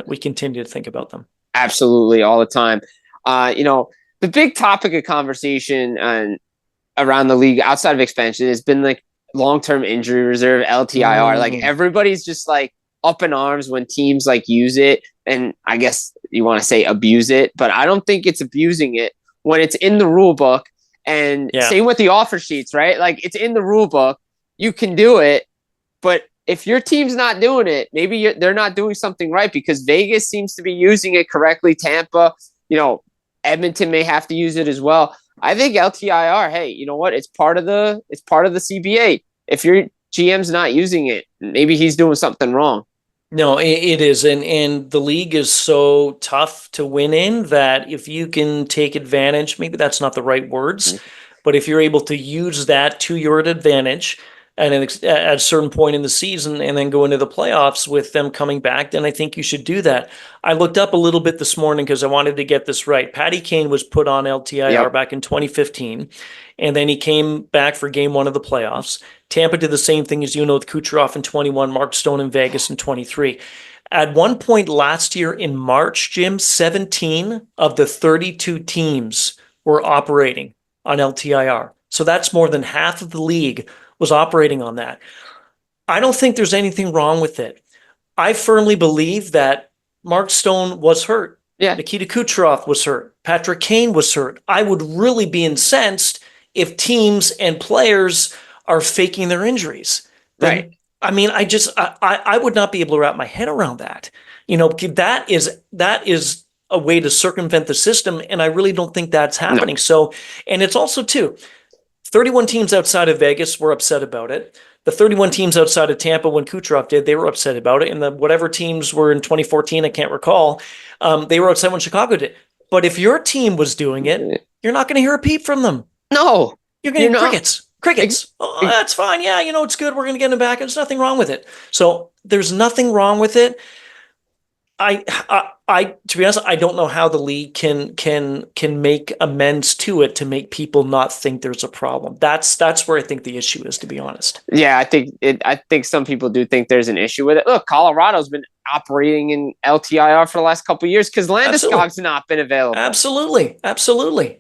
we continue to think about them. Absolutely, all the time. The big topic of conversation around the league outside of expansion has been like long-term injury reserve, LTIR. Like everybody's just like up in arms when teams like use it, and I guess you want to say abuse it, but I don't think it's abusing it when it's in the rule book. And same with the offer sheets, right? Like it's in the rule book, you can do it, but if your team's not doing it, maybe they're not doing something right, because Vegas seems to be using it correctly. Tampa, Edmonton may have to use it as well. I think LTIR, hey, you know what? It's part of the CBA. If your GM's not using it, maybe he's doing something wrong. No, it is. And the league is so tough to win in that if you can take advantage, maybe that's not the right words, but if you're able to use that to your advantage at a certain point in the season and then go into the playoffs with them coming back, then I think you should do that. I looked up a little bit this morning because I wanted to get this right. Patty Kane was put on LTIR back in 2015, and then he came back for game one of the playoffs. Tampa did the same thing, as with Kucherov in 21, Mark Stone in Vegas in 23. At one point last year in March, Jim, 17 of the 32 teams were operating on LTIR. So that's more than half of the league was operating on that. I don't think there's anything wrong with it. I firmly believe that Mark Stone was hurt Yeah. Nikita Kucherov was hurt. Patrick Kane was hurt. I would really be incensed if teams and players are faking their injuries. Then, Right. I mean, I would not be able to wrap my head around that. That is a way to circumvent the system, and I really don't think that's happening. No. So, and it's also too, 31 teams outside of Vegas were upset about it. The 31 teams outside of Tampa, when Kucherov did, they were upset about it. And the whatever teams were in 2014, I can't recall, they were upset when Chicago did. But if your team was doing it, you're not going to hear a peep from them. No. You're going to hear crickets. Crickets. Oh, that's fine. Yeah, it's good. We're going to get him back. There's nothing wrong with it. So there's nothing wrong with it. To be honest, I don't know how the league can make amends to it to make people not think there's a problem. That's where I think the issue is, to be honest. Yeah, I think some people do think there's an issue with it. Look, Colorado's been operating in LTIR for the last couple of years because Landeskog's not been available. Absolutely.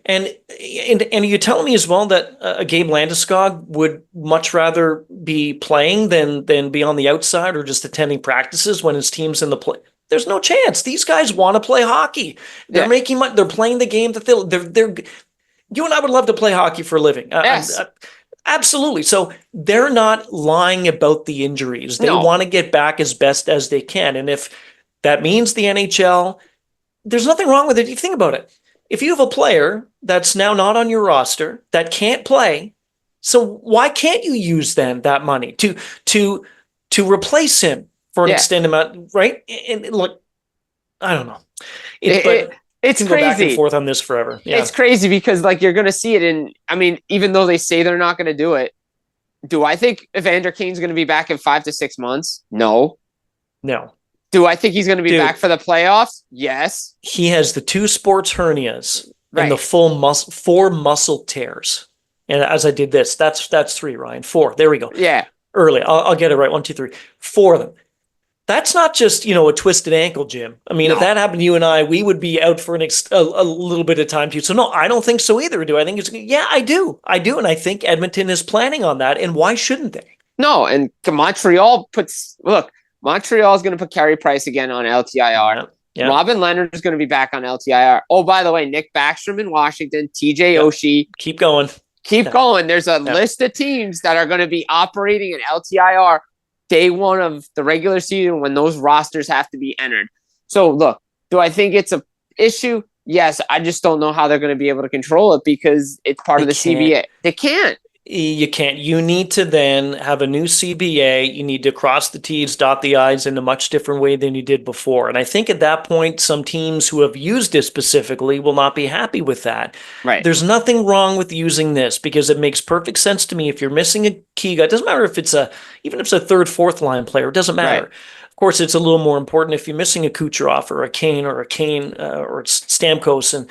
And you're telling me as well that Gabe Landeskog would much rather be playing than be on the outside or just attending practices when his team's in the play. There's no chance. These guys want to play hockey. They're making money. They're playing the game that they're. You and I would love to play hockey for a living. Yes. Absolutely. So they're not lying about the injuries. They want to get back as best as they can. And if that means the NHL, there's nothing wrong with it. You think about it. If you have a player that's now not on your roster that can't play, so why can't you use then that money to replace him for an extended amount, right? And look, I don't know. It's crazy. Go back and forth on this forever. Yeah. It's crazy because you're going to see it in. I mean, even though they say they're not going to do it, do I think Evander Kane's going to be back in 5 to 6 months? No. Do I think he's going to be back for the playoffs? Yes. He has the 2 sports hernias and the full 4 muscle tears. And as I did this, that's 3, Ryan. 4. There we go. Yeah. Early. I'll get it right. 1, 2, 3. 4 of them. That's not just, a twisted ankle, Jim. I mean, if that happened to you and I, we would be out for a little bit of time too. So no, I don't think so either. Do I think I do. And I think Edmonton is planning on that. And why shouldn't they? No. And Montreal's going to put Carey Price again on LTIR. Yeah. Robin Leonard is going to be back on LTIR. Oh, by the way, Nick Backstrom in Washington, TJ Oshie. Keep going. Going. There's a list of teams that are going to be operating in LTIR day one of the regular season when those rosters have to be entered. So look, do I think it's a issue? Yes. I just don't know how they're going to be able to control it because it's part of the CBA. They can't. You can't. You need to then have a new CBA. You need to cross the T's, dot the I's in a much different way than you did before. And I think at that point, some teams who have used it specifically will not be happy with that. Right. There's nothing wrong with using this because it makes perfect sense to me. If you're missing a key guy, it doesn't matter if even if it's a 3rd, 4th line player, it doesn't matter. Right. Of course, it's a little more important if you're missing a Kucherov or a Kane or Stamkos and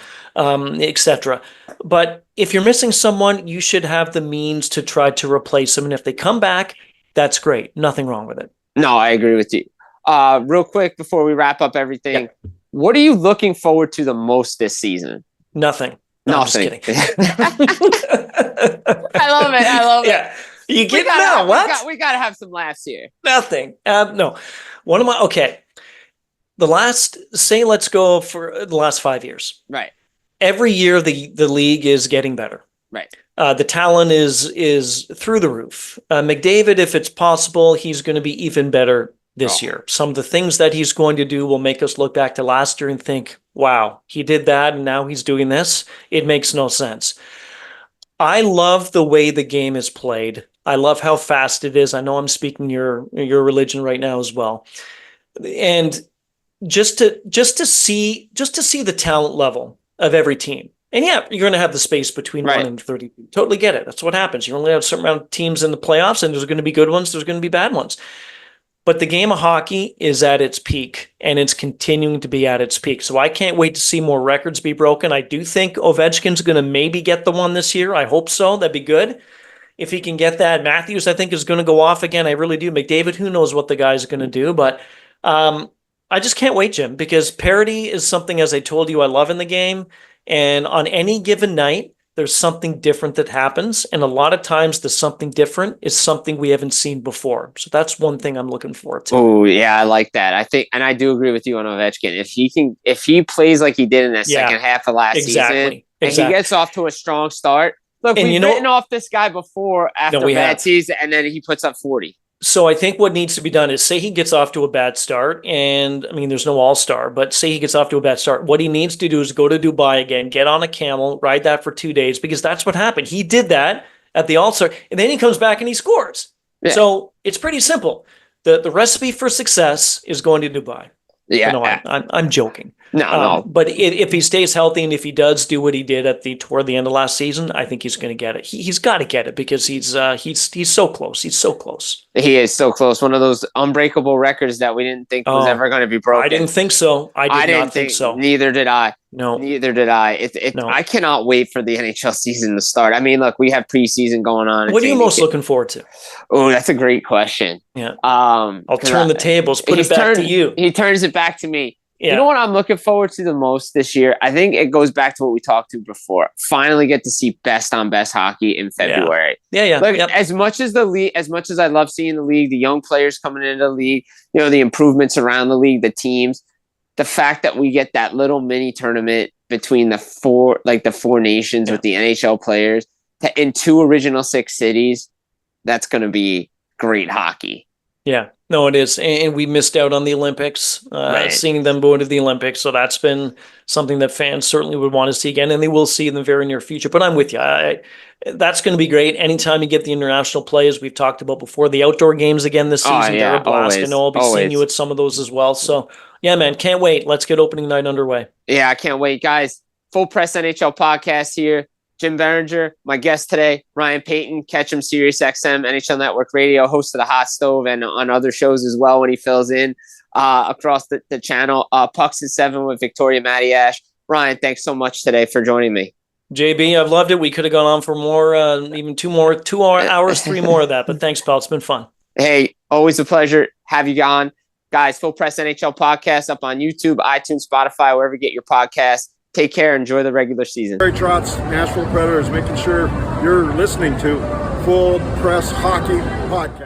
etc. But if you're missing someone, you should have the means to try to replace them. And if they come back, that's great. Nothing wrong with it. No, I agree with you. Real quick before we wrap up everything, what are you looking forward to the most this season? Nothing. No, Nothing. I'm just kidding. I love it. Yeah. You get now. What? We got to have some laughs here. Nothing. No. Let's go for the last 5 years. Right. Every year the league is getting better. Right. The talent is through the roof. McDavid, if it's possible, he's going to be even better this year. Some of the things that he's going to do will make us look back to last year and think, wow, he did that and now he's doing this. It makes no sense. I love the way the game is played. I love how fast it is. I know I'm speaking your religion right now as well. And just to see the talent level of every team. And yeah, you're going to have the space between 1 and 30. Totally get it. That's what happens. You only have a certain amount of teams in the playoffs, and there's going to be good ones. There's going to be bad ones. But the game of hockey is at its peak, and it's continuing to be at its peak. So I can't wait to see more records be broken. I do think Ovechkin's going to maybe get the one this year. I hope so. That'd be good. If he can get that. Matthews, I think, is going to go off again. I really do. McDavid, who knows what the guy's going to do. But I just can't wait, Jim, because parity is something, as I told you, I love in the game. And on any given night, there's something different that happens. And a lot of times the something different is something we haven't seen before. So that's one thing I'm looking forward to. Oh yeah, I like that. I think, and I do agree with you on Ovechkin. If he plays like he did in the second half of last season, and he gets off to a strong start. Look, we've written off this guy before after bad season, and then he puts up 40. So I think what needs to be done is, say he gets off to a bad start, and I mean, there's no all-star, but say he gets off to a bad start. What he needs to do is go to Dubai again, get on a camel, ride that for 2 days, because that's what happened. He did that at the all-star, and then he comes back and he scores. Yeah. So it's pretty simple. The recipe for success is going to Dubai. Yeah, I'm joking. No. But if he stays healthy and if he does do what he did toward the end of last season, I think he's going to get it. He's got to get it because he's so close. He's so close. He is so close. One of those unbreakable records that we didn't think was ever going to be broken. I didn't think so. I did not think so. Neither did I. No. Neither did I. No. I cannot wait for the NHL season to start. I mean, look, we have preseason going on. What are you most looking forward to? Oh, that's a great question. Yeah. I'll turn the tables. Put it back to you. He turns it back to me. Yeah. You know what I'm looking forward to the most this year? I think it goes back to what we talked to before. Finally get to see best on best hockey in February. Yeah. Like, as much as I love seeing the league, the young players coming into the league, the improvements around the league, the teams, the fact that we get that little mini tournament between the four nations with the NHL players in 2 original 6 cities, that's going to be great hockey. Yeah, no, it is. And we missed out on the Olympics, seeing them go into the Olympics. So that's been something that fans certainly would want to see again, and they will see in the very near future. But I'm with you. That's going to be great. Anytime you get the international play, as we've talked about before, the outdoor games again this season, they're a blast. I know I'll be seeing you at some of those as well. So, yeah, man, can't wait. Let's get opening night underway. Yeah, I can't wait. Guys, Full Press NHL Podcast here. Jim Biringer, my guest today, Ryan Paton. Catch him SiriusXM NHL Network Radio, host of The Hot Stove, and on other shows as well when he fills in across the channel. Pucks and 7 with Victoria Matty-Ash. Ryan, thanks so much today for joining me. JB, I've loved it. We could have gone on for more, even 2 hours, 3 more of that. But thanks, pal. It's been fun. Hey, always a pleasure. Have you on. Guys, Full Press NHL Podcast up on YouTube, iTunes, Spotify, wherever you get your podcasts. Take care. Enjoy the regular season. Barry Trotz, Nashville Predators, making sure you're listening to Full Press Hockey Podcast.